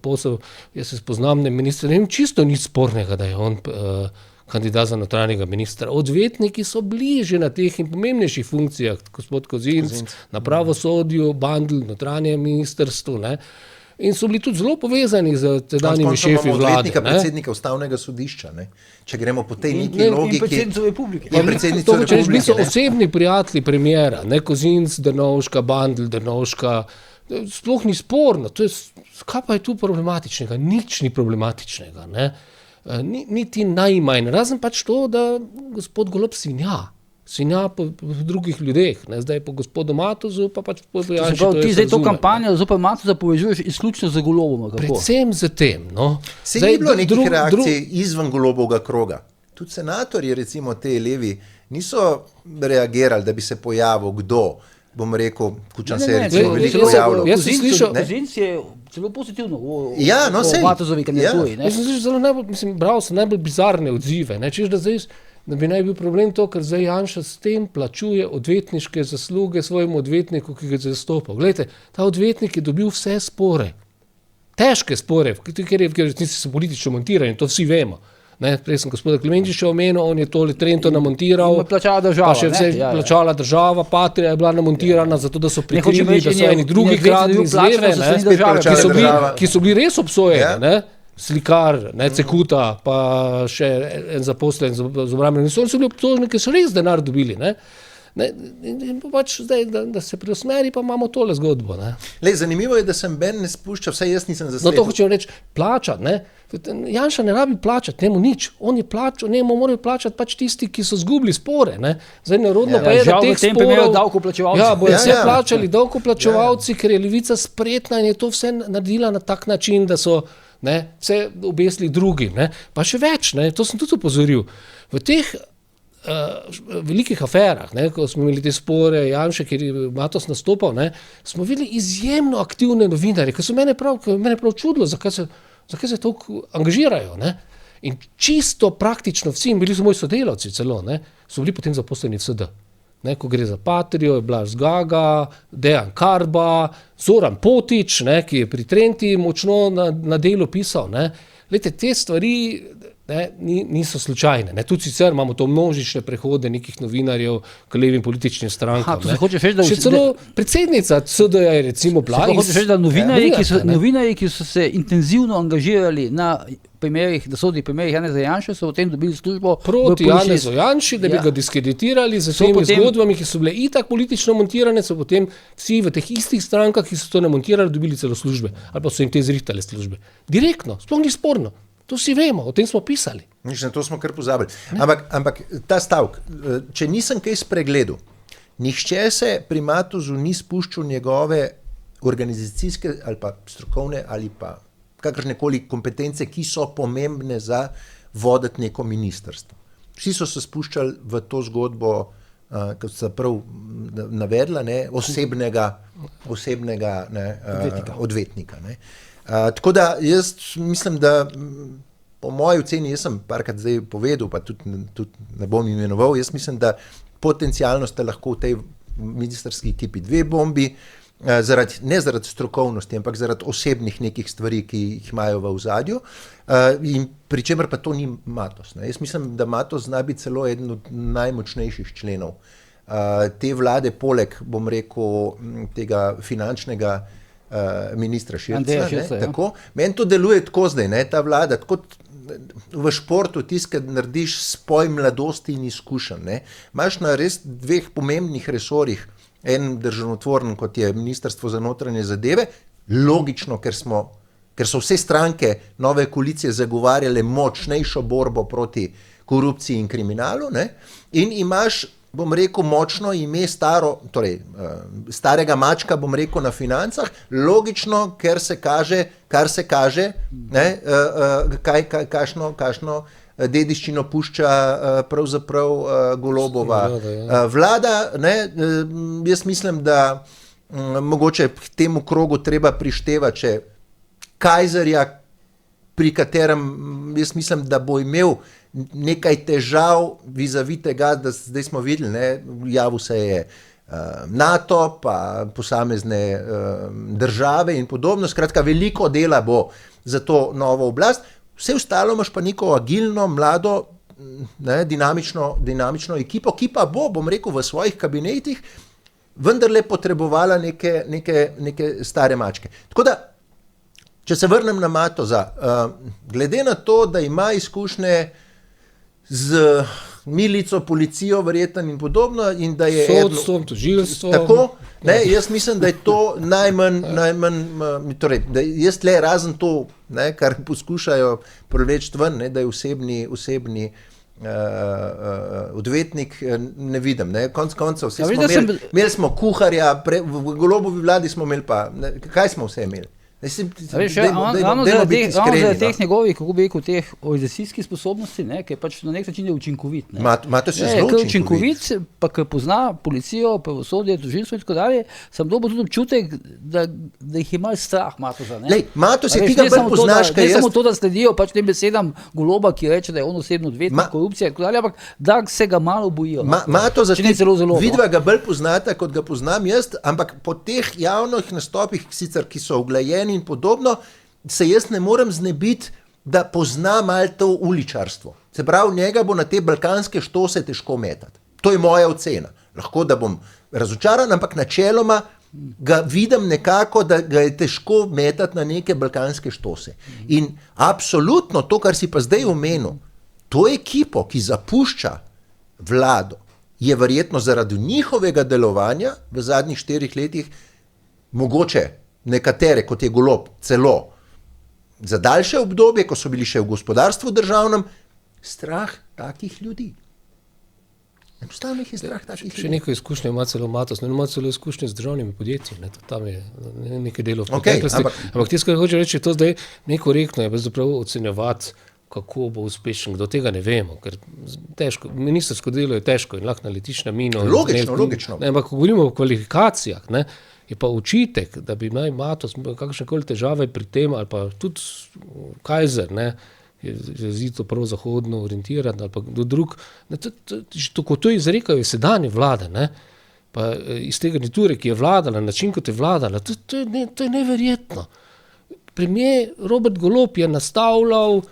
posel. Jaz se spoznam, minister, ne vem čisto nič spornega, da je on kandidat za notranjega ministra. Odvetniki so bliže na teh in pomembnejših funkcijah, gospod Kozinc, na pravosodju, Bandl, notranje ministrstvu, ne. In so bili tudi zelo povezani z tedanjimi šefi vlade. Odvetnika, predsednika ustavnega sodišča, ne? Če gremo po tej neki logiki. In predsednico republike. Bili so osebni prijatelji premijera, ne, Kozinc, Drnovška, Bandl, Drnovška, sploh ni sporno. Kaj pa je tu problematičnega? Nič ni problematičnega, ne. Niti najmanj, razen pač to, da gospod Golob svinja po drugih ljudeh, ne, zdaj po gospodu Matozu, pa pač po Janši. Ti zdaj to kampanjo zoper Matoza povežuješ izključno z Golobom, kako? Predvsem z tem, no. Sej ni bilo nekih reakcij izven Golobovega kroga. Tudi senatorji, recimo te levi, niso reagirali, da bi se pojavil kdo, bom rekel, Kučan se je recimo veliko pojavljal. Jaz sem slišal, Kozinc je celo pozitivno o Matozovi kandidaturi. Jaz sem slišal zelo najbolj, bral sem najbolj bizarne odzive, ne, češ da bi naj bil problem to, ker zdaj Janša s tem plačuje odvetniške zasluge svojemu odvetniku, ki ga je zastopal. Glejte, ta odvetnik je dobil vse spore, težke spore, ker so politično montirani, to vsi vemo. Ne, prej sem gospoda Klemenčiča omenil, on je tole Trento namontiral, pa še vse plačala država, Patria je bila namontirana, zato da so prikrili, da so eni drugi kradli z leve, ki so bili res obsojeni, ne. Slikar, ne, Cekuta, pa še en zaposlen z obrambnim ministrstvom, so bili obtoženi, ki so res denar dobili, ne. In pač zdaj, da se preusmeri, pa imamo tole zgodbo, ne. Zanimivo je, da sem Ben ne spušča, vsaj jaz nisem zasledil. No, to hočem reči, plačati, ne. Janša ne rabi plačati, njemu nič. On je plačal, njemu morajo plačati pač tisti, ki so zgubili spore, ne. Zdaj nerodno pa je, da teh sporov bojo vse plačali davkoplačevalci, ker je Levica spretna in je to vse naredila na tak način, da so vse obesili drugim, ne. Pa še več, ne, to sem tudi upozoril. V teh velikih aferah, ne, ko smo imeli te spore, Janše, kjer je Matos nastopal, ne, smo videli izjemno aktivne novinarje, ki so mene prav čudilo, zakaj se toliko angažirajo, ne. In čisto praktično vsi, bili so moji sodelavci celo, ne, so bili potem zaposleni v SD. Ne, ko gre za Patrijo, je Blaž Zgaga, Dejan Karba, Zoran Potič, ne, ki je pri Trenti močno na delu pisal, ne. Glejte, te stvari niso slučajne, ne. Tudi sicer imamo to množične prehode nekih novinarjev k levim političnim strankam. Še celo predsednica CD-ja je recimo bila. Hočeš reči, da novinarji, ki so se intenzivno angažirali na primerih, da sodnih primerih Janeza Janše, so potem dobili službo proti Janezu Janši, da bi ga diskreditirali z temi zgodbami, ki so bile itak politično montirane, so potem vsi v teh istih strankah, ki so to namontirali, dobili celo službe. Ali pa so jim te zrihtale službe. Direktno, sploh ni sporno. To vsi vemo, o tem smo pisali. Na to smo kar pozabili. Ampak ta stavek, če nisem kaj spregledal, nihče se pri Matozu ni spuščal njegove organizacijske ali pa strokovne ali pa kakršnekoli kompetence, ki so pomembne za voditi neko ministrstvo. Vsi so se spuščali v to zgodbo, kot se prav navedla, ne, osebnega odvetnika. Ne. Tako da jaz mislim, da po moji oceni, jaz sem parkrat zdaj povedal, pa tudi ne bom imenoval, jaz mislim, da potencialno ste lahko v tej ministrski ekipi dve bombi, ne zaradi strokovnosti, ampak zaradi osebnih nekih stvari, ki jih imajo v ozadju, in pri čemer pa to ni Matos. Ne. Jaz mislim, da Matos zna biti celo eden od najmočnejših členov te vlade, poleg, bom rekel, tega finančnega ministra Širca. Meni to deluje tako zdaj, ne, ta vlada, tako v športu tisto, kad narediš spoj mladosti in izkušenj. Imaš na res dveh pomembnih resorjih, en državotvoren, kot je Ministrstvo za notranje zadeve, logično, ker so vse stranke nove koalicije zagovarjale močnejšo borbo proti korupciji in kriminalu, ne? In imaš, bom rekel, močno ime starega mačka, bom rekel, na financah, logično, ker se kaže, ne, kakšno dediščino pušča pravzaprav Golobova vlada. Ne, jaz mislim, da mogoče k temu krogu treba prištevati še Kajzerja, pri katerem jaz mislim, da bo imel nekaj težav vizavi tega, da zdaj smo videli, javil se je NATO, pa posamezne države in podobno. Skratka, veliko dela bo za to novo oblast. Vse ostalo imaš pa neko agilno, mlado, dinamično ekipo, ki pa bom rekel, v svojih kabinetih vendarle potrebovala neke stare mačke. Tako da, če se vrnem na Matoza, glede na to, da ima izkušnje z milico, policijo, verjetno in podobno, in da je sodstvom, tožilstvom. Tako, jaz mislim, da je to najmanj, torej, da jaz tle razen to, kar poskušajo privleči ven, da je osebni odvetnik, ne vidim. Konec koncev, imeli smo kuharja, v Golobovi vladi smo imeli pa, kaj smo vse imeli? Ravno za teh njegovih, kako bi rekel, teh organizacijskih sposobnosti, ki je pač na nek način učinkovit. Mato se zelo učinkovit, pa ki pozna policijo, pravosodje, tožilstvo in tako dalje, sem dobil tudi občutek, da jih je malo strah Matoza. Mato se ti ga bolj poznaš, ne samo to, da sledijo pač tem besedam Goloba, ki reče, da je on osebno odvetnik, korupcija in tako dalje, ampak da se ga malo bojijo. Mato za vidva ga bolj poznata, kot ga poznam jaz, ampak po teh javnih nastopih, sicer ki so uglajeni in podobno, se jaz ne morem znebiti, da pozna malo to uličarstvo. Se pravi, njega bo na te balkanske štose težko metati. To je moja ocena. Lahko, da bom razočaran, ampak načeloma ga vidim nekako, da ga je težko metati na neke balkanske štose. In absolutno to, kar si pa zdaj omenil, to ekipo, ki zapušča vlado, je verjetno zaradi njihovega delovanja v zadnjih 4 letih mogoče nekatere, kot je Golob, celo za daljše obdobje, ko so bili še v gospodarstvu državnem, strah takih ljudi. Enostavno jih je strah takih ljudi. Še nekaj izkušnje ima celo Matoz, ima celo izkušnje z državnimi podjetji, tam je nekaj delov v preteklosti. Ampak tisto, kar hoče reči, je to zdaj nekorektno, je zapravo ocenjevati, kako bo uspešen, do tega ne vemo, ker težko, ministersko delo je težko in lahko naletiš na mino. Logično. Ampak ko govorimo o kvalifikacijah, je pa očitek, da bi naj Matoz imel kakšnekoli težave pri tem, ali pa tudi Kajzer, je zito prav zahodno orientiran, ali pa do drug, ko to izrekajo sedanje vlade, pa iz te garniture, ki je vladala, način, kot je vladala, to je neverjetno. Premier Robert Golob je nastavljal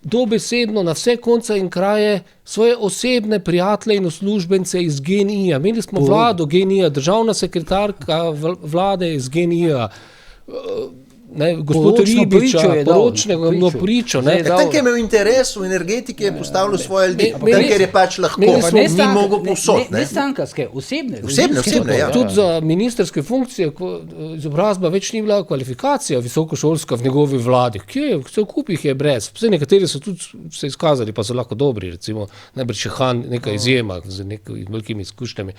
dobesedno na vse konce in kraje svoje osebne prijatelje in uslužbence iz GEN-I-ja. Imeli smo vlado GEN-I-ja, državna sekretarka vlade iz GEN-I-ja, gospod Ribiča, poročnega pričo. Tam, ki je imel interes v energetiki, je postavljal svoje ljudi, ker je pač lahko, ni mogel povsod. Ne strankarske, osebne, ja. Tudi za ministerske funkcije, izobrazba več ni bila kvalifikacija visokošolska v njegovi vladi. Vse v kupih je brez. Nekateri so tudi se izkazali, pa so lahko dobri, recimo najbrž Han, neka izjema z nekaj velikimi izkušnjami.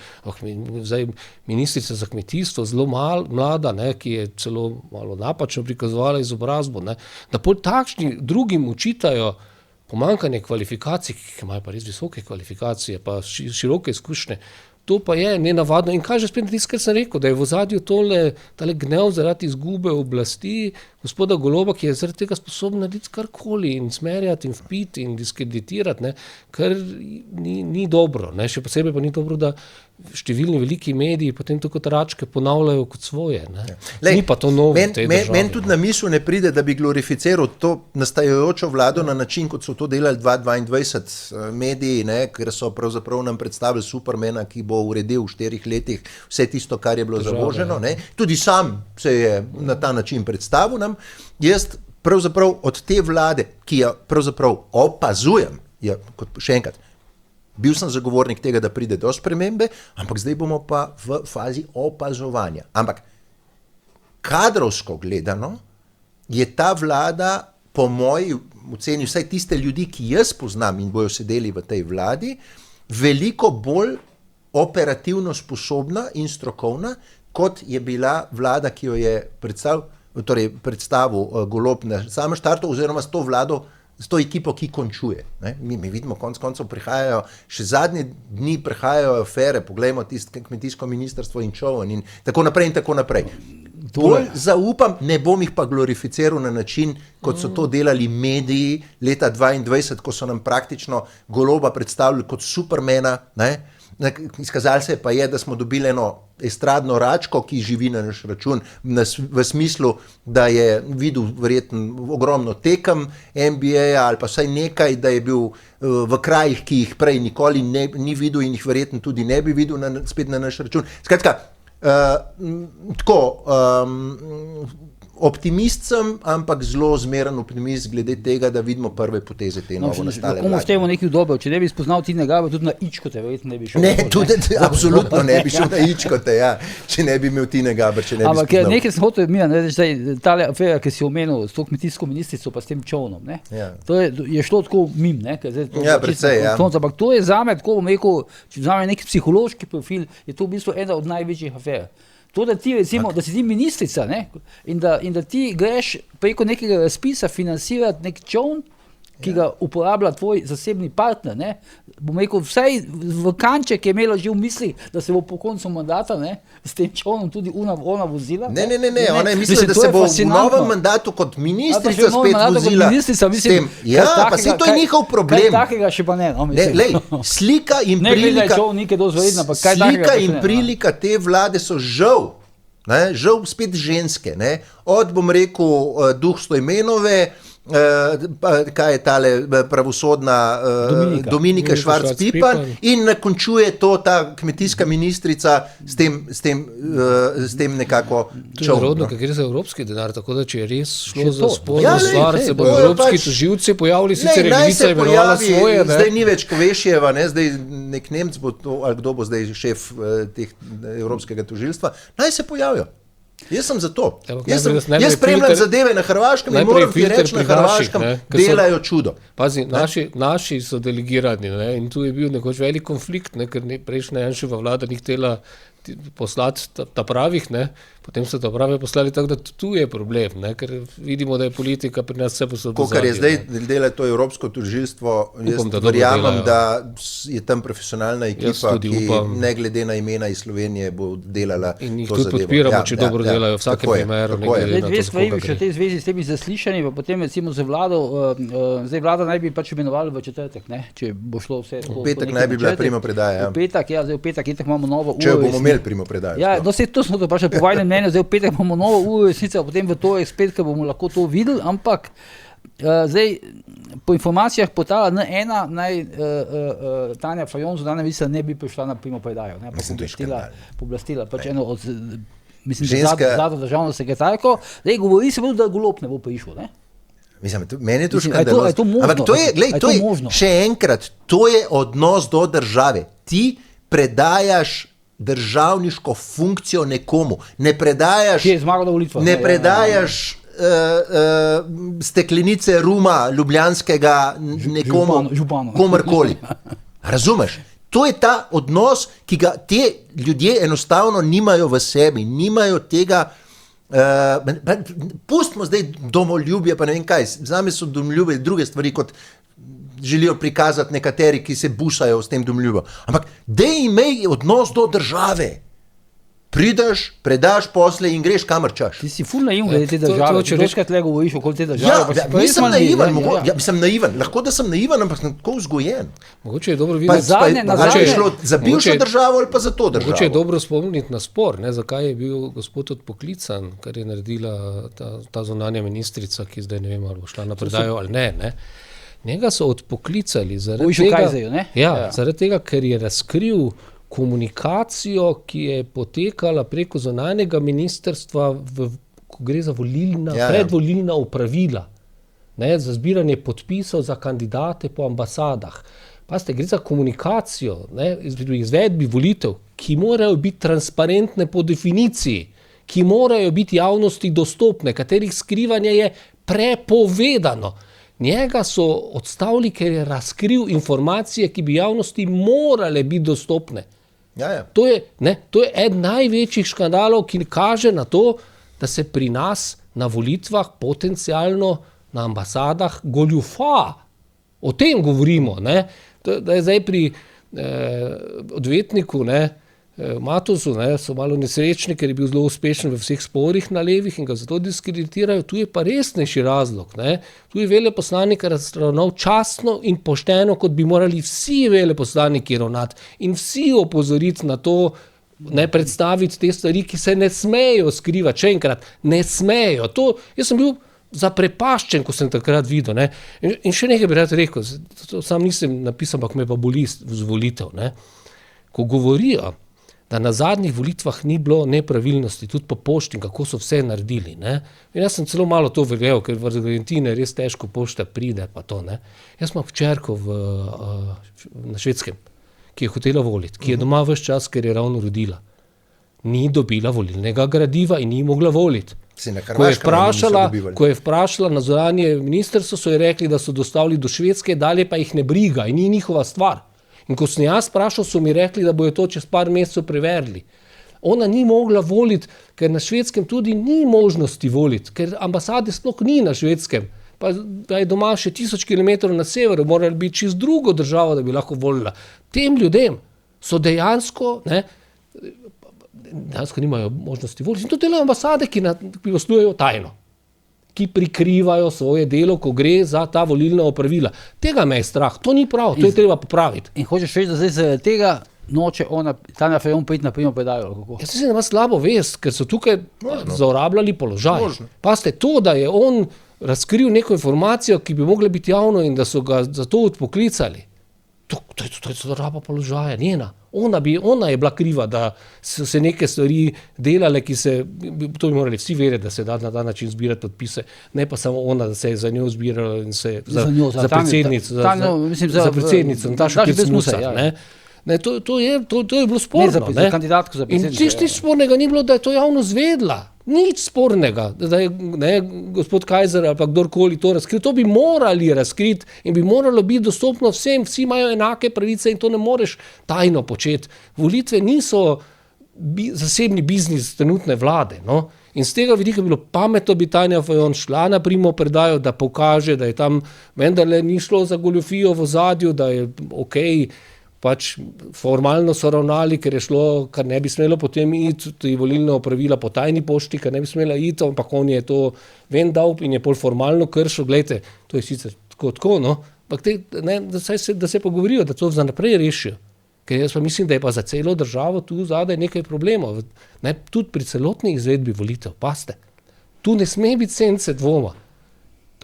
Zdaj ministrica za kmetijstvo, zelo mlada, ki je celo malo napačno prikazovala izobrazbo, da pol takšni drugim učitajo pomanjkanje kvalifikacij, ki imajo pa res visoke kvalifikacije, pa široke izkušnje. To pa je nenavadno. In kaže spet tisto, kar sem rekel, da je v ozadju tale gnev zaradi izgube oblasti gospoda Goloba, ki je zaradi tega sposoben narediti karkoli in smerjati in vpiti in diskreditirati, kar ni dobro. Še posebej pa ni dobro, da številni veliki mediji potem to kot račke ponavljajo kot svoje. Ni pa to novo v tej državi. Meni tudi na misel ne pride, da bi glorificiral to nastajajočo vlado na način, kot so to delali 2022 mediji, ker so pravzaprav nam predstavili Supermana, ki bo uredil v 4 letih vse tisto, kar je bilo zavoženo. Tudi sam se je na ta način predstavil nam. Jaz pravzaprav od te vlade, ki jo pravzaprav opazujem, še enkrat, bil sem zagovornik tega, da pride do spremembe, ampak zdaj bomo pa v fazi opazovanja. Ampak kadrovsko gledano je ta vlada, po moji oceni, vsaj tiste ljudi, ki jaz poznam in bojo sedeli v tej vladi, veliko bolj operativno sposobna in strokovna, kot je bila vlada, ki jo je predstavil Golob na samem štartu, oziroma s to vlado, s to ekipo, ki končuje. Mi vidimo, konec koncev prihajajo, še zadnje dni prihajajo afere, poglejmo tisto kmetijsko ministrstvo in Čovn in tako naprej in tako naprej. bolj zaupam, ne bom jih pa glorificiral na način, kot so to delali mediji leta 2022, ko so nam praktično Goloba predstavili kot supermana, ne? Izkazali se pa je, da smo dobili eno estradno račko, ki živi na naš račun, v smislu, da je videl verjetno ogromno tekem NBA ali pa vsaj nekaj, da je bil v krajih, ki jih prej nikoli ni videl in jih verjetno tudi ne bi videl spet na naš račun. Skratka, optimist sem, ampak zelo zmeren optimist glede tega, da vidimo prve poteze te novo nastale vlade. Lahko štejemo nekaj dobro, če ne bi spoznal Tine Gaber, tudi na Ičkote verjetno ne bi šel. Ne, tudi absolutno ne bi šel na Ičkote, ja, če ne bi imel Tine Gaber, če ne bi spoznal. Ampak nekaj sem hotel zdaj, tale afera, ki si omenil s to kmetijsko ministrico pa s tem čovnom, ne? Ja. To je šlo tako mim, ne? Ja, precej, ja. Ampak to je zame, tako bom rekel, če vzame neki psihološki profil, je to v bistvu ena od največjih afer. To, da ti recimo, da si ti ministrica, ne, in da ti greš preko nekega razpisa financirati nek čovn, ki ga uporablja tvoj zasebni partner, ne, bom rekel, vsaj v kanček je imela že v misli, da se bo po koncu mandata, ne, s tem čovnom tudi ona vozila. Ne, ona je mislila, da se bo v novem mandatu kot ministrica spet vozila s tem. Ja, pa saj to je njihov problem. Kaj takega še pa ne, no, mislim. Lej, slika in prilika, slika in prilika te vlade so žal spet ženske, ne, od, bom rekel, Duh Stojmenove, kaj je tale pravosodna Dominika Švarc-Pipan in nakončuje to ta kmetijska ministrica s tem nekako čovnom. To je rodno, ker gre za evropski denar, tako da če je res šlo za sporno stvar, se bo evropski tožilci pojavili, sicer je Levica imenovala svoje. Zdaj ni več Kovešjeva, zdaj nek Nemec bo to, ali kdo bo zdaj šef teh evropskega tožilstva, naj se pojavijo. Jaz sem za to. Jaz spremljam zadeve na Hrvaškem in moram ti reči, na Hrvaškem delajo čudo. Pazi, naši so delegirani, ne, in tu je bil nekoč velik konflikt, ne, ker prejšnja Janševa vlada ni htela poslati ta pravih, ne, potem so ta prave poslali, tako da tu je problem, ne, ker vidimo, da je politika pri nas vse posod v zadju. Kar je zdaj dela to evropsko tožilstvo, jaz verjamem, da je tam profesionalna ekipa, ki ne glede na imena iz Slovenije bo delala to zadevo. In jih tudi podpiramo, če dobro delajo v vsakem primeru. Dve stvari še v tej zvezi s temi zaslišanji, pa potem recimo za vlado, zdaj vlada naj bi pač imenovali v četrtek, ne, če bo šlo vse. V petek naj bi bila primopredaja. V petek imamo novo uro. Če bomo imeli primopredajo. Ja, to smo to vprašali po vajnem mnenju, zdaj v petek imamo novo uro, resnica, potem v torek spet, ker bomo lahko to videli, ampak zdaj po informacijah portala N1 Tanja Fajon zunanja ministrica ne bi prišla na primopredajo, ne, pooblastila pač eno od, mislim, da državno sekretarko, zdaj govori se bilo, da Golob ne bo prišel, ne. Mislim, meni je to škandalozno. Ampak to je, še enkrat, to je odnos do države. Ti predajaš državniško funkcijo nekomu. Ne predajaš steklenice ruma ljubljanskega nekomu, komorkoli. Razumeš? To je ta odnos, ki ga te ljudje enostavno nimajo v sebi, nimajo tega. Pustimo zdaj domoljubje, pa ne vem kaj, zame so domoljubje druge stvari, kot želijo prikazati nekateri, ki se busajo s tem domoljubjem. Ampak dej imej odnos do države. Prideš, predaš posle in greš kamor čaš. Ti si ful naiven glede te države, če večkrat le govoriš okoli te države. Ja, nisem naiven, mislim naiven, lahko da sem naiven, ampak sem tako vzgojen. Mogoče je dobro videti, je šlo za bivšo državo ali pa za to državo. Mogoče je dobro spomniti na spor, ne, zakaj je bil gospod odpoklican, kar je naredila ta zunanja ministrica, ki zdaj ne vem, ali bo šla na predajo ali ne. Njega so odpoklicali zaradi tega, ker je razkril komunikacijo, ki je potekala preko zunanjega ministrstva, ko gre za predvolilna opravila, ne, za zbiranje podpisov za kandidate po ambasadah. Pazite, gre za komunikacijo, ne, izvedbi volitev, ki morajo biti transparentne po definiciji, ki morajo biti javnosti dostopne, katerih skrivanje je prepovedano. Njega so odstavili, ker je razkril informacije, ki bi javnosti morale biti dostopne. To je eden največjih škandalov, ki kaže na to, da se pri nas na volitvah potencialno na ambasadah goljufa. O tem govorimo, ne? Da je zdaj pri odvetniku, ne, Matozu, so malo nesrečni, ker je bil zelo uspešen v vseh sporih na levih in ga zato diskreditirajo. Tu je pa resnejši razlog. Tu je veleposlanik ravnal častno in pošteno, kot bi morali vsi veleposlaniki ravnati in vsi opozoriti na to, predstaviti te stvari, ki se ne smejo skrivati. Še enkrat, ne smejo. Jaz sem bil zaprepaščen, ko sem takrat videl. In še nekaj bi rad rekel, to sam nisem napisal, ampak me pa boli z volitev. Ko govorijo, da na zadnjih volitvah ni bilo nepravilnosti, tudi po pošti, kako so vse naredili. In jaz sem celo malo to verjel, ker v Argentini res težko pošta pride, pa to. Jaz imam hčerko na Švedskem, ki je hotela voliti, ki je doma ves čas, ker je ravno rodila. Ni dobila volilnega gradiva in ni mogla voliti. Ko je vprašala na zunanje ministrstvo, so ji rekli, da so dostavili do Švedske, dalje pa jih ne briga in ni njihova stvar. In ko sem jaz vprašal, so mi rekli, da bojo to čez par mesecev preverili. Ona ni mogla voliti, ker na Švedskem tudi ni možnosti voliti, ker ambasade sploh ni na Švedskem. Pa je doma še 1000 kilometrov na severu, morali biti čez drugo državo, da bi lahko volila. Tem ljudem so dejansko nimajo možnosti voliti. In to delajo ambasade, ki poslujejo tajno, ki prikrivajo svoje delo, ko gre za ta volilna opravila. Tega me je strah, to ni prav, to je treba popraviti. In hočeš reči, da zdaj se tega noče Tanja Fajon priti na primopredajo? Jaz mislim, da ima slabo vest, ker so tukaj zlorabljali položaj. Pazite, to, da je on razkril neko informacijo, ki bi mogla biti javno in da so ga za to odpoklicali, to je zloraba položaja, njena. Ona je bila kriva, da so se neke stvari delale, to bi morali vsi vedeti, da se da na ta način zbirati podpise, ne pa samo ona, da se je za njo zbirala in se za predsednico, za predsednico Natašo Pirc Musar. To je bilo sporno. Za kandidatko za predsednico. In nič spornega ni bilo, da je to javno zvedla. Nič spornega, da je gospod Kajzer ali pa kdorkoli to razkril. To bi morali razkriti in bi moralo biti dostopno vsem. Vsi imajo enake pravice in to ne moreš tajno početi. Volitve niso zasebni biznis trenutne vlade. In z tega vidika bi bilo pametno, bi Tanja Fajon šla na primopredajo, da pokaže, da je tam vendarle ni šlo za goljofijo v ozadju, da je okej, pač formalno so ravnali, ker je šlo, kar ne bi smelo potem iti, tudi volilne opravila po tajni pošti, kar ne bi smela iti, ampak on je to ven dal in je pol formalno kršil. Glejte, to je sicer tako, ampak da se pogovorijo, da to za naprej rešijo. Ker jaz pa mislim, da je pa za celo državo tu zadaj nekaj problemov. Tudi pri celotni izvedbi volitev, paste. Tu ne sme biti sence dvoma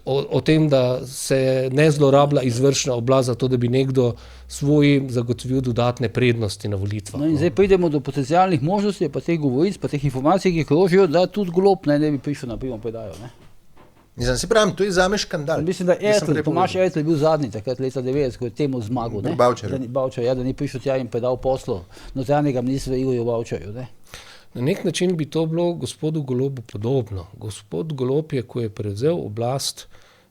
o tem, da se ne zlorablja izvršna oblast za to, da bi nekdo svojim zagotovil dodatne prednosti na volitvah. In zdaj pridemo do potencialnih možnosti, pa teh govoric, pa teh informacij, ki krožijo, da tudi Golob ne bi prišel na primopredajo. Mislim, si pravim, to je zame škandal. Mislim, da Tomaž Ertl je bil zadnji takrat leta 90, ko je temu zmagal. Bavčar, da ni prišel tja in predal poslo notranjega ministra Igorju Bavčarju. Na nek način bi to bilo gospodu Golobu podobno. Gospod Golob je, ko je prevzel oblast,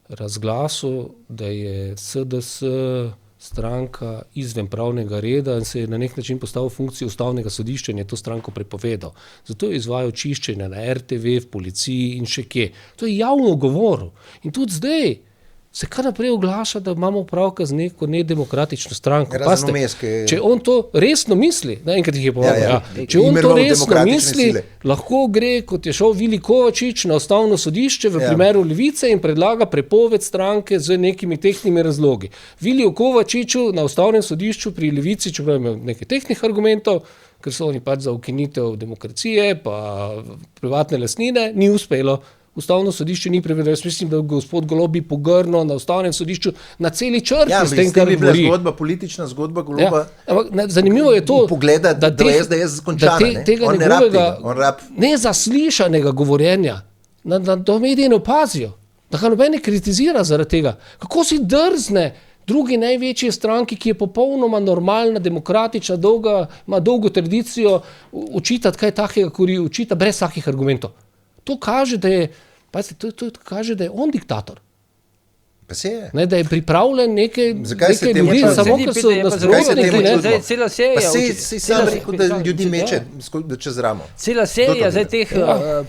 razglasil, da je SDS stranka izven pravnega reda in se je na nek način postavil v funkcijo ustavnega sodišča in je to stranko prepovedal. Zato je izvajal čiščenja na RTV, v policiji in še kje. To je javno govoril. In tudi zdaj se kar naprej oglaša, da imamo opravka z neko nedemokratično stranko. Če on to resno misli, enkrat jih je povedal, če on to resno misli, lahko gre, kot je šel Vili Kovačič na ustavno sodišče v primeru Levice in predlaga prepoved stranke z nekimi tehtnimi razlogi. Viliju Kovačiču na ustavnem sodišču pri Levici, čeprav ima nekaj tehtnih argumentov, ker so oni pač za ukinitev demokracije pa privatne lastnine, ni uspelo. Ustavno sodišče ni prevedlo. Jaz mislim, da gospod Golob bi pogrnil na ustavnem sodišču na celi črti s tem, kar govori. Zgodba, politična zgodba Goloba. Zanimivo je to, da SDS končana, tega njegovega nezaslišanega govorjenja da mediji ne opazijo, da ga noben ne kritizira zaradi tega. Kako si drzne drugi največji stranki, ki je popolnoma normalna, demokratična, ima dolgo tradicijo, učitati kaj takega, kot učita brez vsakih argumentov. To kaže, da je on diktator. Pa se je. Da je pripravljen neke ljudi, samo ker so nasprotniki. Cela serija. Si sam rekel, da ljudi meče čez ramo. Cela serija zdaj teh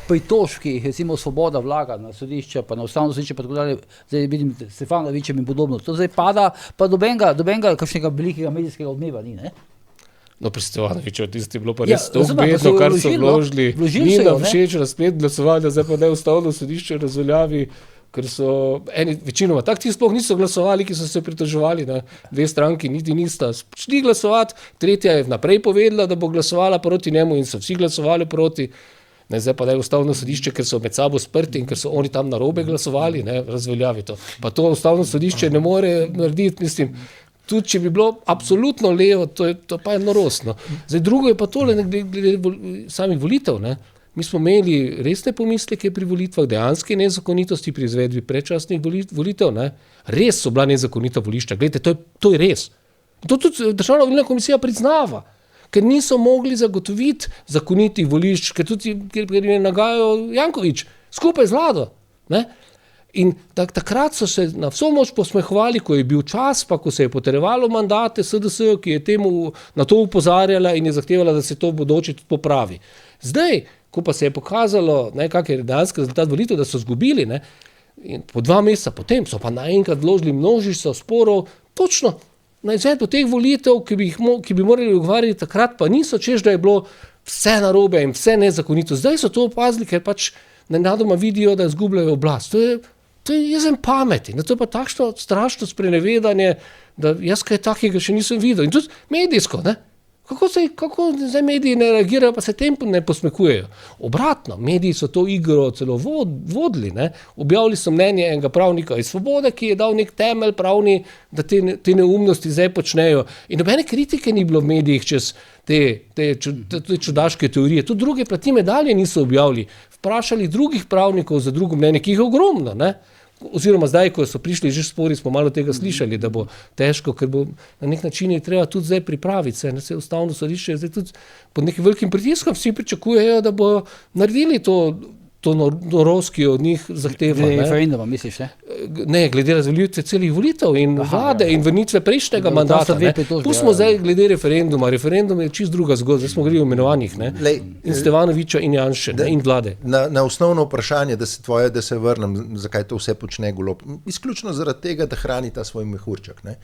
pritožb, ki jih recimo Svoboda vlaga na sodišča, pa na ustavno sodišče, pa tako dalje, zdaj vidim Stefanovićem in podobno. To zdaj pada, pa dobenega kakšnega velikega medijskega odmeva ni, ne? No, pri Stevanoviću, tisti je bilo pa res to razumem, pa bedno, so kar so vložili, vložili. Vložili Ni so jo, nam ne. všeč razplet glasovanja, zdaj pa ne ustavno sodišče razveljavi, ker so eni večinoma takti sploh niso glasovali, ki so se pritoževali na dve stranki, niti nista šli glasovati, tretja je vnaprej povedala, da bo glasovala proti njemu in so vsi glasovali proti. Ne, zdaj pa da je ustavno sodišče, ker so med sabo sprti in ker so oni tam narobe glasovali, ne, razveljavi to. Pa to ustavno sodišče ne more narediti, mislim, tudi če bi bilo absolutno levo, to pa je norostno. Zdaj drugo je pa tole, glede samih volitev, ne. Mi smo imeli resne pomisleke pri volitvah, dejanske nezakonitosti pri izvedbi predčasnih volitev, ne. Res so bila nezakonita volišča, gledajte, to je res. To tudi Državna volilna komisija priznava, ker niso mogli zagotoviti zakonitih volišč, ker jim je nagajal Janković skupaj z vlado, ne. In takrat so se na vso moč posmehovali, ko je bil čas, pa ko se je potrjevalo mandate SDS, ki je na to upozarjala in je zahtevala, da se to v bodoče tudi popravi. Zdaj, ko pa se je pokazalo, kak je dejanski rezultat volitev, da so izgubili, ne, in po 2 meseca potem so pa naenkrat vložili množico sporov, točno na izvedbo teh volitev, ki bi morali odgovarjati takrat, pa niso, češ, da je bilo vse narobe in vse nezakonito. Zdaj so to opazili, ker pač nenadoma vidijo, da izgubljajo oblast. To je jezen pameti, to je pa takšno strašno sprenevedanje, da jaz kaj takega še nisem videl. In tudi medijsko, ne? Kako zdaj mediji ne reagirajo, pa se tem ne posmekujejo. Obratno, mediji so to igro celo vodili, ne? Objavili so mnenje enega pravnika iz Svobode, ki je dal nek temelj pravni, da te neumnosti zdaj počnejo. In nobene kritike ni bilo v medijih čez te čudaške teorije. Tudi druge plati medalje niso objavili. Vprašali drugih pravnikov za drugo mnenje, ki jih je ogromno, ne? Oziroma zdaj, ko so prišli že spori, smo malo tega slišali, da bo težko, ker bo na nek način je treba tudi zdaj pripraviti se. Se ustavno sodišče zdaj tudi pod nekim velikim pritiskom, vsi pričakujejo, da bo naredili to norost, ki od njih zahteva. Glede referenduma, misliš, ne? Ne, glede razveljavitve celih volitev in vlade in vrnitve prejšnjega mandata. Pustimo zdaj glede referenduma. Referendum je čisto druga zgodba, zdaj smo govorili o imenovanjih, ne? In Stevanovića in Janše, in vlade. Na osnovno vprašanje, da se vrnem, zakaj to vse počne Golob. Izključno zaradi tega, da hrani ta svoj mehurček, ne?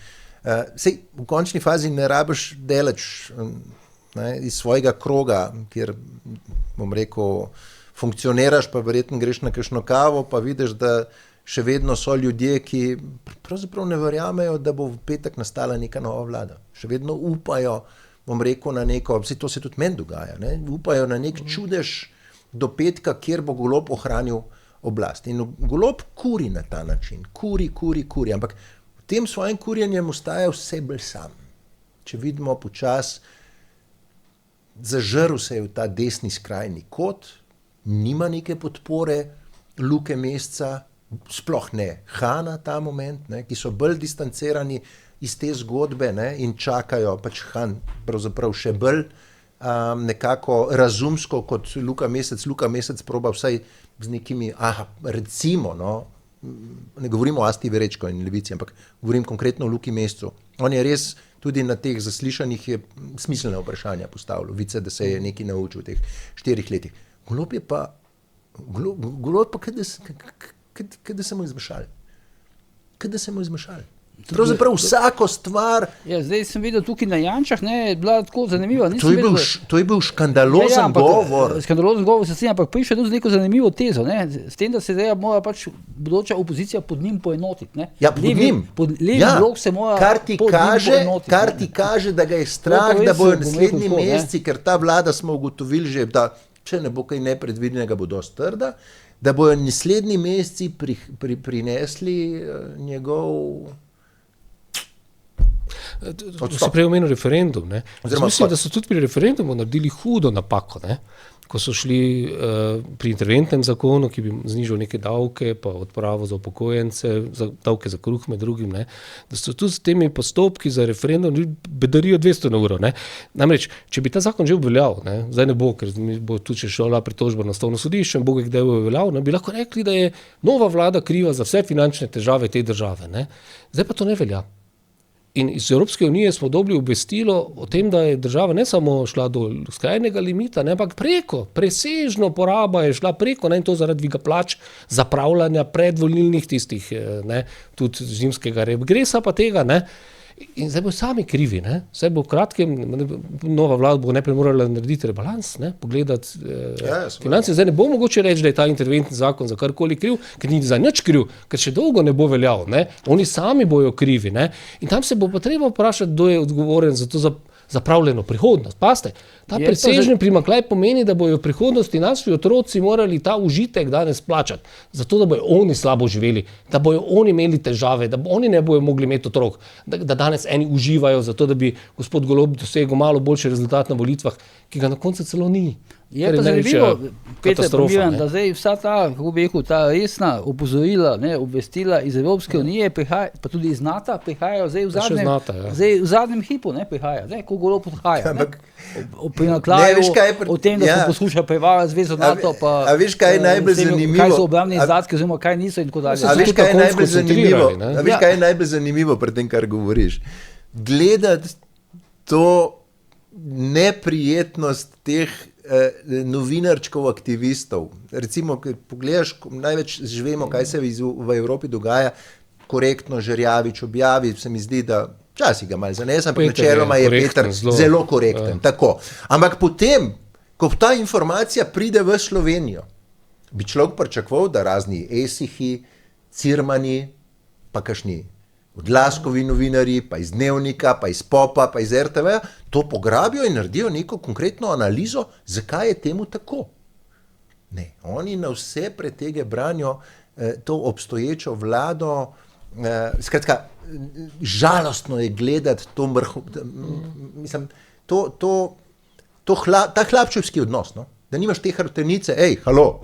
Sej, v končni fazi ne rabiš deleč, ne, iz svojega kroga, kjer, bom rekel, funkcioniraš, pa verjetno greš na kakšno kavo, pa vidiš, da še vedno so ljudje, ki pravzaprav ne verjamejo, da bo v petek nastala neka nova vlada. Še vedno upajo, bom rekel, na neko, to se tudi meni dogaja, ne? Upajo na nek čudež do petka, kjer bo Golob ohranil oblast. In Golob kuri na ta način, kuri, ampak v tem svojim kurjenjem ostaja vse bolj sam. Če vidimo počas, zažrl se je v ta desni skrajni kot, nima neke podpore Luke Mesca, sploh ne Hana ta moment, ne, ki so bolj distancirani iz te zgodbe, ne, in čakajo, pač Han pravzaprav še bolj nekako razumsko kot Luka Mesec. Luka Mesec proba vsaj z nekimi, recimo, no, ne govorimo o Asti Vrečko in Levici, ampak govorim konkretno o Luki Mescu. On je res tudi na teh zaslišanjih je smiselne vprašanja postavljal, vice, da se je nekaj naučil v teh 4 letih. Golob pa, kaj da se mu izmešali. Pravzaprav vsako stvar. Ja, zdaj sem videl tukaj na Jančah, ne, je bila tako zanimiva. To je bil škandalozen govor. Škandalozen govor se ampak prišel tudi z neko zanimivo tezo, ne, s tem, da se zdaj mora pač bodoča opozicija pod njim poenotiti, ne. Ja, pod levi blok se mora poenotiti. Kar ti kaže, da ga je strah, da bojo naslednji meseci, ker ta vlada smo ugotovili že, da če ne bo kaj nepredvidenega, bo dosti trda, da bojo naslednji meseci prinesli njegov Se prej omenil referendum, ne? Mislim, da so tudi pri referendumu naredili hudo napako, ne? Ko so šli pri interventnem zakonu, ki bi znižal neke davke, pa odpravo za upokojence, davke za kruh med drugim, ne? Da so tudi s temi postopki za referendum bedarijo 200 na uro, ne? Namreč, če bi ta zakon že obveljal, ne? Zdaj ne bo, ker bo tudi še šla pritožba na ustavno sodišče in bo kdaj bo obveljal, ne? Bi lahko rekli, da je nova vlada kriva za vse finančne težave te države, ne? Zdaj pa to ne velja. In iz Evropske unije smo dobili obvestilo o tem, da je država ne samo šla do skrajnega limita, ne, ampak presežno poraba je šla preko, ne, in to zaradi dviga plač, zapravljanja predvolilnih tistih, ne, tudi zimskega regresa pa tega, ne. In zdaj bo sami krivi, ne? Zdaj bo v kratkem, nova vlada bo najprej morala narediti rebalans, ne? Pogledati finance. Zdaj ne bo mogoče reči, da je ta interventni zakon za karkoli kriv, ker ni za nič kriv, ker še dolgo ne bo veljal, ne? Oni sami bojo krivi, ne? In tam se bo pa treba vprašati, kdo je odgovoren za to zapravljeno prihodnost. Pazite, ta presežen primanjkljaj pomeni, da bojo v prihodnosti naši otroci morali ta užitek danes plačati, zato da bojo oni slabo živeli, da bojo oni imeli težave, da oni ne bojo mogli imeti otrok, da danes eni uživajo zato, da bi gospod Golob dosegel malo boljši rezultat na volitvah, ki ga na koncu celo ni. Je pa zanimivo, Peter, da zdaj vsa ta, kako bi rekel, ta resna opozorila, obvestila iz Evropske unije, pa tudi iz NATO, prihajajo zdaj v zadnjem hipu, prihaja, ko Golob odhaja. O primanjkljaju, o tem, da smo poskušali prevajati zvezo NATO, pa a veš, kaj je najbolj zanimivo? Kaj so obrambni izdatki, oziroma kaj niso in tako dalje. A veš, kaj je najbolj zanimivo? A veš, kaj je najbolj zanimivo pri tem, kar govoriš? Gledati to neprijetnost teh novinarčkov, aktivistov. Recimo, ker pogledaš, največ živemo, kaj se v Evropi dogaja, korektno Žerjavič objavi, se mi zdi, da včasih ga malo zanesem, ampak načeloma je Peter zelo korekten. Tako. Ampak potem, ko ta informacija pride v Slovenijo, bi človek pričakoval, da razni Esihi, Cirmani, pa kakšni Odlaskovi novinarji, pa iz Dnevnika, pa iz Popa, pa iz RTV, to pograbijo in naredijo neko konkretno analizo, zakaj je temu tako. Ne, oni na vse pretege branijo to obstoječo vlado, skratka, žalostno je gledati to mislim, ta hlapčevski odnos, no? Da nimaš te hrbtenice, halo,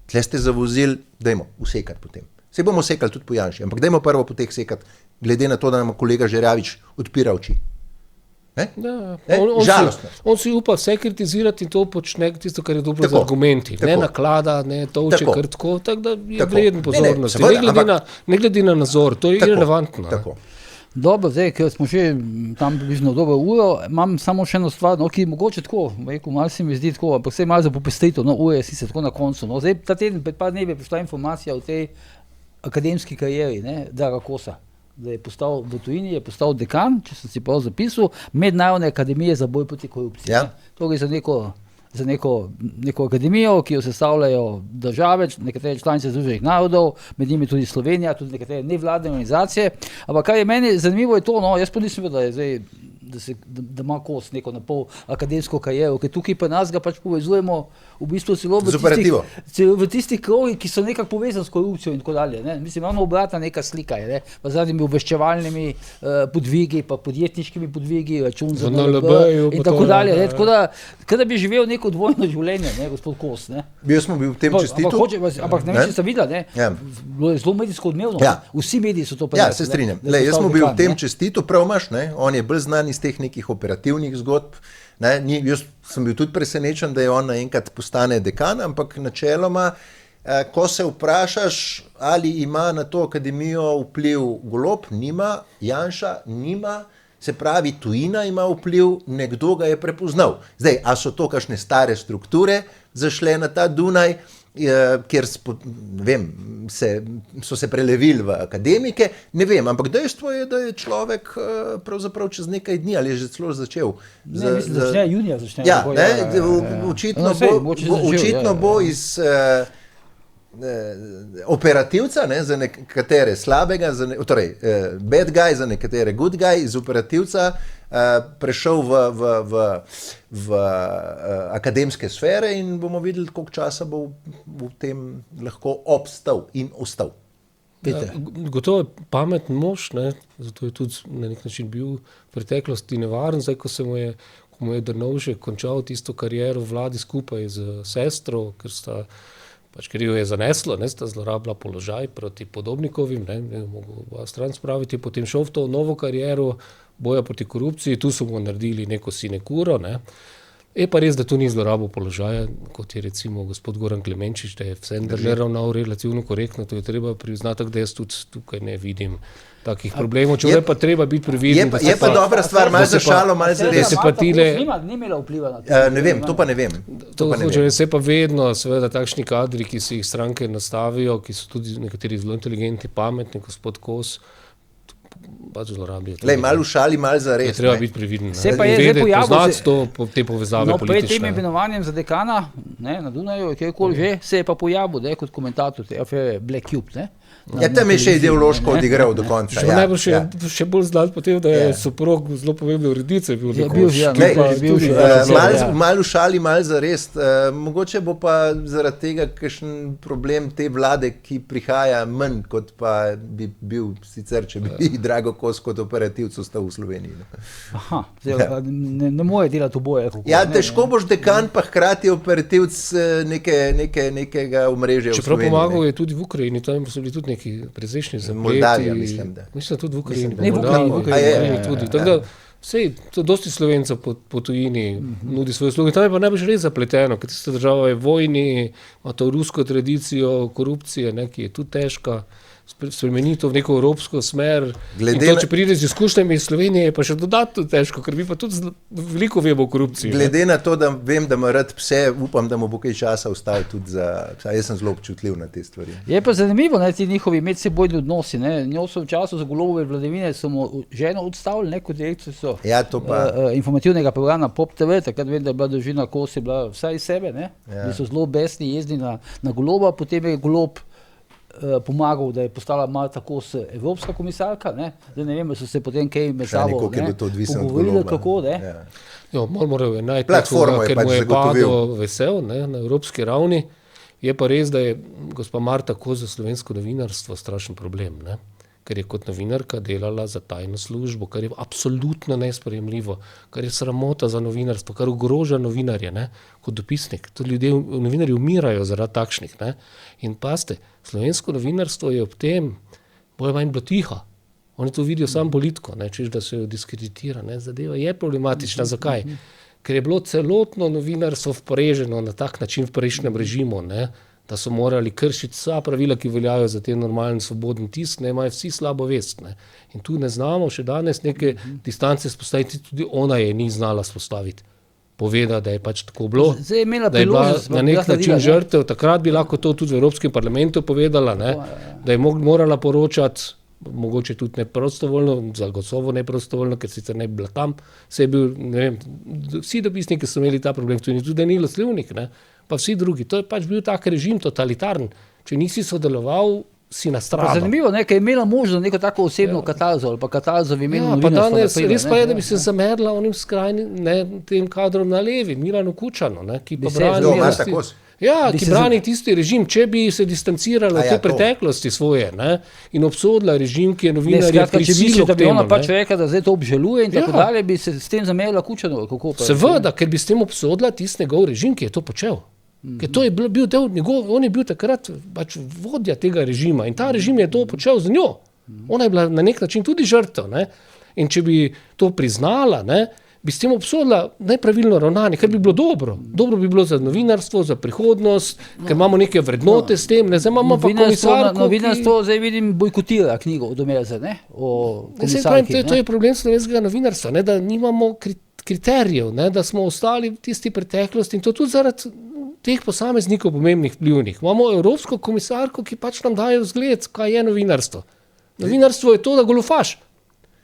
tle ste zavozili, dajmo usekati potem. Se bomo sekali tudi po Janši, ampak dajmo prvo po teh sekati, glede na to, da nam kolega Žerjavič odpira oči. Žalostno. On si upa vse kritizirati in to počne tisto, kar je dobro z argumenti. Ne naklada, ne toče kar tako, tako da je vreden pozornosti. Ne glede na nazor, to je irelevantno. Dobro, zdaj, ker smo še tam približno dobro uro, imam samo še eno stvar, ki mogoče tako, malo se mi zdi tako, ampak vse malo za popestritev, ure si se tako na koncu. Zdaj, ta teden, pred par dnevi je prišla informacija o tej akademski karieri, Draga Kosa, da je postal v tujini, je postal dekan, če sem si prav zapisal, Mednarodne akademije za boj proti korupciji. Torej za neko akademijo, ki jo sestavljajo države, nekatere članice Združenih narodov, med njimi tudi Slovenija, tudi nekatere nevladne organizacije. Ampak kar je meni zanimivo je to, jaz pa nisem vedel, da je zdaj da ima Kos neko napol akademsko kariero, ker tukaj pa nas ga pač povezujemo v bistvu celo v tistih krogih, ki so nekako povezani s korupcijo in tako dalje. Mislim, ravno obratna neka slika je, pa z zadnjimi obveščevalnimi podvigi, pa podjetniškimi podvigi, račun za NLB in tako dalje. Tako da bi živel neko dvojno življenje, gospod Kos. Jaz smo bil v tem čestitu. Ampak ne vem, če ste videli, bilo je zelo medijsko odmevno. Vsi mediji so to povedali. Ja, se strinjam. Jaz smo bil v tem čestitu, prav imaš, on je bolj znan iz teh nekih operativnih zgodb. Jaz sem bil tudi presenečen, da je on naenkrat postane dekan, ampak načeloma, ko se vprašaš, ali ima na to akademijo vpliv Golob, nima, Janša nima, se pravi, tujina ima vpliv, nekdo ga je prepoznal. Zdaj, a so to kakšne stare strukture zašle na ta Dunaj, kjer so se prelevili v akademike, ne vem, ampak dejstvo je, da je človek pravzaprav čez nekaj dni, ali je že celo začel. Mislim, da začne junija. Očitno bo iz operativca, za nekatere slabega, torej bad guy, za nekatere good guy, iz operativca prešel v akademske sfere in bomo videli, koliko časa bo v tem lahko obstal in ostal. Gotovo je pameten mož, zato je tudi na nek način bil v preteklosti nevaren, zdaj, ko mu je Drnovšek končal tisto kariero v vladi skupaj z sestro, ker jo je zaneslo, sta zlorabila položaj proti Podobnikovim, ne mogel oba stran spraviti, potem šel v to novo kariero boja proti korupciji, tu so mu naredili neko sinekuro, Je pa res, da tu ni zlorabil položaja, kot je recimo gospod Goran Klemenčič, da je vse ravnal relativno korektno, to je treba priznati, da jaz tudi tukaj ne vidim takih problemov, če je pa treba biti previden. Je pa dobra stvar, malo za šalo, malo za res. Ni imela vpliva na to. Ne vem, to pa ne vem. Se pa vedno, seveda, takšni kadri, ki si jih stranke nastavijo, ki so tudi nekateri zelo inteligentni, pametni, gospod Kos, pač zlorabijo. Lej, malo v šali, malo za res. Treba biti previden. Se pa je zdaj pojavil, poznati te povezave politične. Pred tem imenovanjem za dekana, na Dunaju, kjerkoli že, se je pa pojavil, kot komentator te afere Black Cube, ne? Tam je še ideološko odigral do konca. Najbolj še bolj znan potem, da je soprog zelo pomembne urednice bil nekoč. Malo v šali, malo za res. Mogoče bo pa zaradi tega kakšen problem te vlade, ki prihaja manj, kot pa bi bil sicer, če bi Drago Kos kot operativc ostal v Sloveniji. Aha, ne more delati oboje. Ja, težko boš dekan, pa hkrati operativc nekega omrežja v Sloveniji. Čeprav pomagal je tudi v Ukrajini, tam so bili tudi neki prezrečni zapleti. Moldavija, mislim, da. Mislim, tudi v Ukrajini. Ne, v Ukrajini tudi. Tako da, sej, to dosti Slovencev po tujini nudi svoje usluge. Tam je pa najbolj res zapleteno, ker tista država je v vojni, ima to rusko tradicijo, korupcije, ki je tudi težka, spremeni to v neko evropsko smer. In to, če pride z izkušnjami iz Slovenije, je pa še dodatno težko, ker mi pa tudi veliko vemo o korupciji. Glede na to, da vem, da ima rad pse, upam, da mu bo kaj časa ostalo tudi za... Jaz sem zelo občutljiv na te stvari. Je pa zanimivo, ti njihovi medsebojni odnosi. Njo so v času za Golobove vladavine so mu ženo odstavili, kot direktor so informativnega programa Pop TV, takrat vem, da je bila družina Kos, je bila vsaj iz sebe, da so zelo besni, jezdni na Goloba, potem je Golob pomagal, da je postala Marta Kos evropska komisarka, Zdaj ne vem, so se potem kaj med sabo pogovorili, kako, morajo najti platformo, ker mu je padel vesel na evropski ravni. Je pa res, da je gospa Marta Kos za slovensko novinarstvo strašen problem, ker je kot novinarka delala za tajno službo, kar je absolutno nesprejemljivo, kar je sramota za novinarstvo, kar ogroža novinarje, kot dopisnik. Tudi novinarji umirajo zaradi takšnih. In pazite, slovensko novinarstvo je ob tem bolj manj bilo tiho. Oni to vidijo samo politiko, češ da se jo diskreditira. Zadeva je problematična. Zakaj? Ker je bilo celotno novinarstvo vpreženo na tak način v prejšnjem režimu, da so morali kršiti vsa pravila, ki veljajo za te normalen svobodni tisk, imajo vsi slabo vest. In tu ne znamo še danes neke distance spostaviti, tudi ona je ni znala spostaviti. Poveda, da je pač tako bilo, da je bila na nek način žrtev. Takrat bi lahko to tudi v Evropskem parlamentu povedala, da je morala poročati, mogoče tudi neprostovoljno, zagotovo neprostovoljno, ker sicer ne bi bila tam. Vsi dopisniki so imeli ta problem, tudi Danilo Slivnik, pa vsi drugi. To je pač bil tak režim totalitarn. Če nisi sodeloval, si nastradal. Zanimivo, ker je imela možnost neko tako osebno katarzo ali pa katarzo v imenu novinarstva. Res pa je, da bi se zamerila onim skrajnim tem kadrom na levi, Milanu Kučanu, ki pa ki brani tisti režim, če bi se distancirala od te preteklosti svoje in obsodila režim, ki je novinarje prisilil k temu. Da bi ona pač rekla, da zdaj to obžaluje in tako dalje, bi se s tem zamerila Kučanu. Seveda, ker bi s tem obsodila tisti njegov režim, ki je to počel. Ker to je bil del njegov, on je bil takrat pač vodja tega režima in ta režim je to počel z njo. Ona je bila na nek način tudi žrtev. In če bi to priznala, bi s tem obsodila nepravilno ravnanje, kar bi bilo dobro. Dobro bi bilo za novinarstvo, za prihodnost, ker imamo neke vrednote s tem. Zdaj imamo pa komisarko, novinarstvo zdaj vidim bojkotira knjigo od Omerze, o komisarki. To je problem slovenskega novinarstva, da nimamo kriterijev, da smo ostali v tisti preteklosti in to tudi zaradi teh posameznikov pomembnih vplivnih. Imamo evropsko komisarko, ki pač nam daje vzgled, kaj je novinarstvo. Novinarstvo je to, da goljufaš,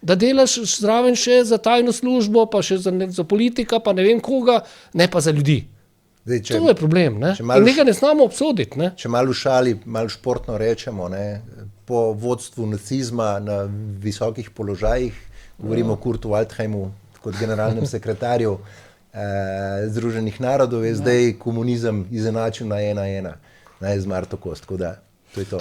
da delaš zraven še za tajno službo, pa še za politika, pa ne vem koga, ne pa za ljudi. To je problem. In nekaj ne znamo obsoditi. Če malo v šali, malo športno rečemo, po vodstvu nacizma na visokih položajih, govorimo o Kurtu Waldheimu kot generalnem sekretarju Združenih narodov, je zdaj komunizem izenačil na 1:1 z Marto Kos, tako da to je to.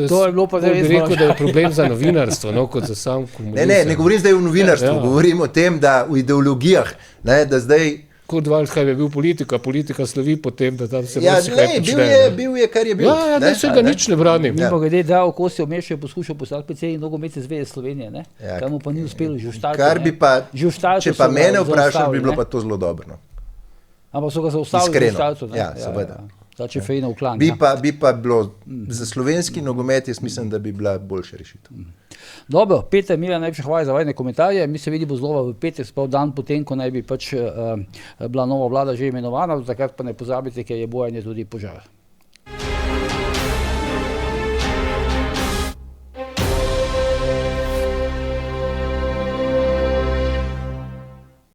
To je bilo pa da je problem za novinarstvo, kot za sam komunizem. Ne govorim zdaj o novinarstvu, govorim o tem, da v ideologijah, da zdaj Kurt Waldheim je bil politika slovi potem, da tam se počne. Bil je, kar je bil. Da se ga nič ne branim. Mimo grede, Drago Kos je vmes še poskušal postati predsednik nogometne zveze Slovenije, kar mu pa ni uspelo že v štartu. Kar bi pa, če pa mene vprašal, bi bilo pa to zelo dobro. Ampak so ga zaustavili v štartu. Ja, seveda. Bi pa bilo za slovenski nogomet, jaz mislim, da bi bila boljša rešitev. Dobro, Peter, Milan, najlepša hvala za vajne komentarje. Mi se vidimo znova v petek, sprav dan potem, ko naj bi pač bila nova vlada že imenovana, takrat pa ne pozabite, ker je bojanje tudi požar.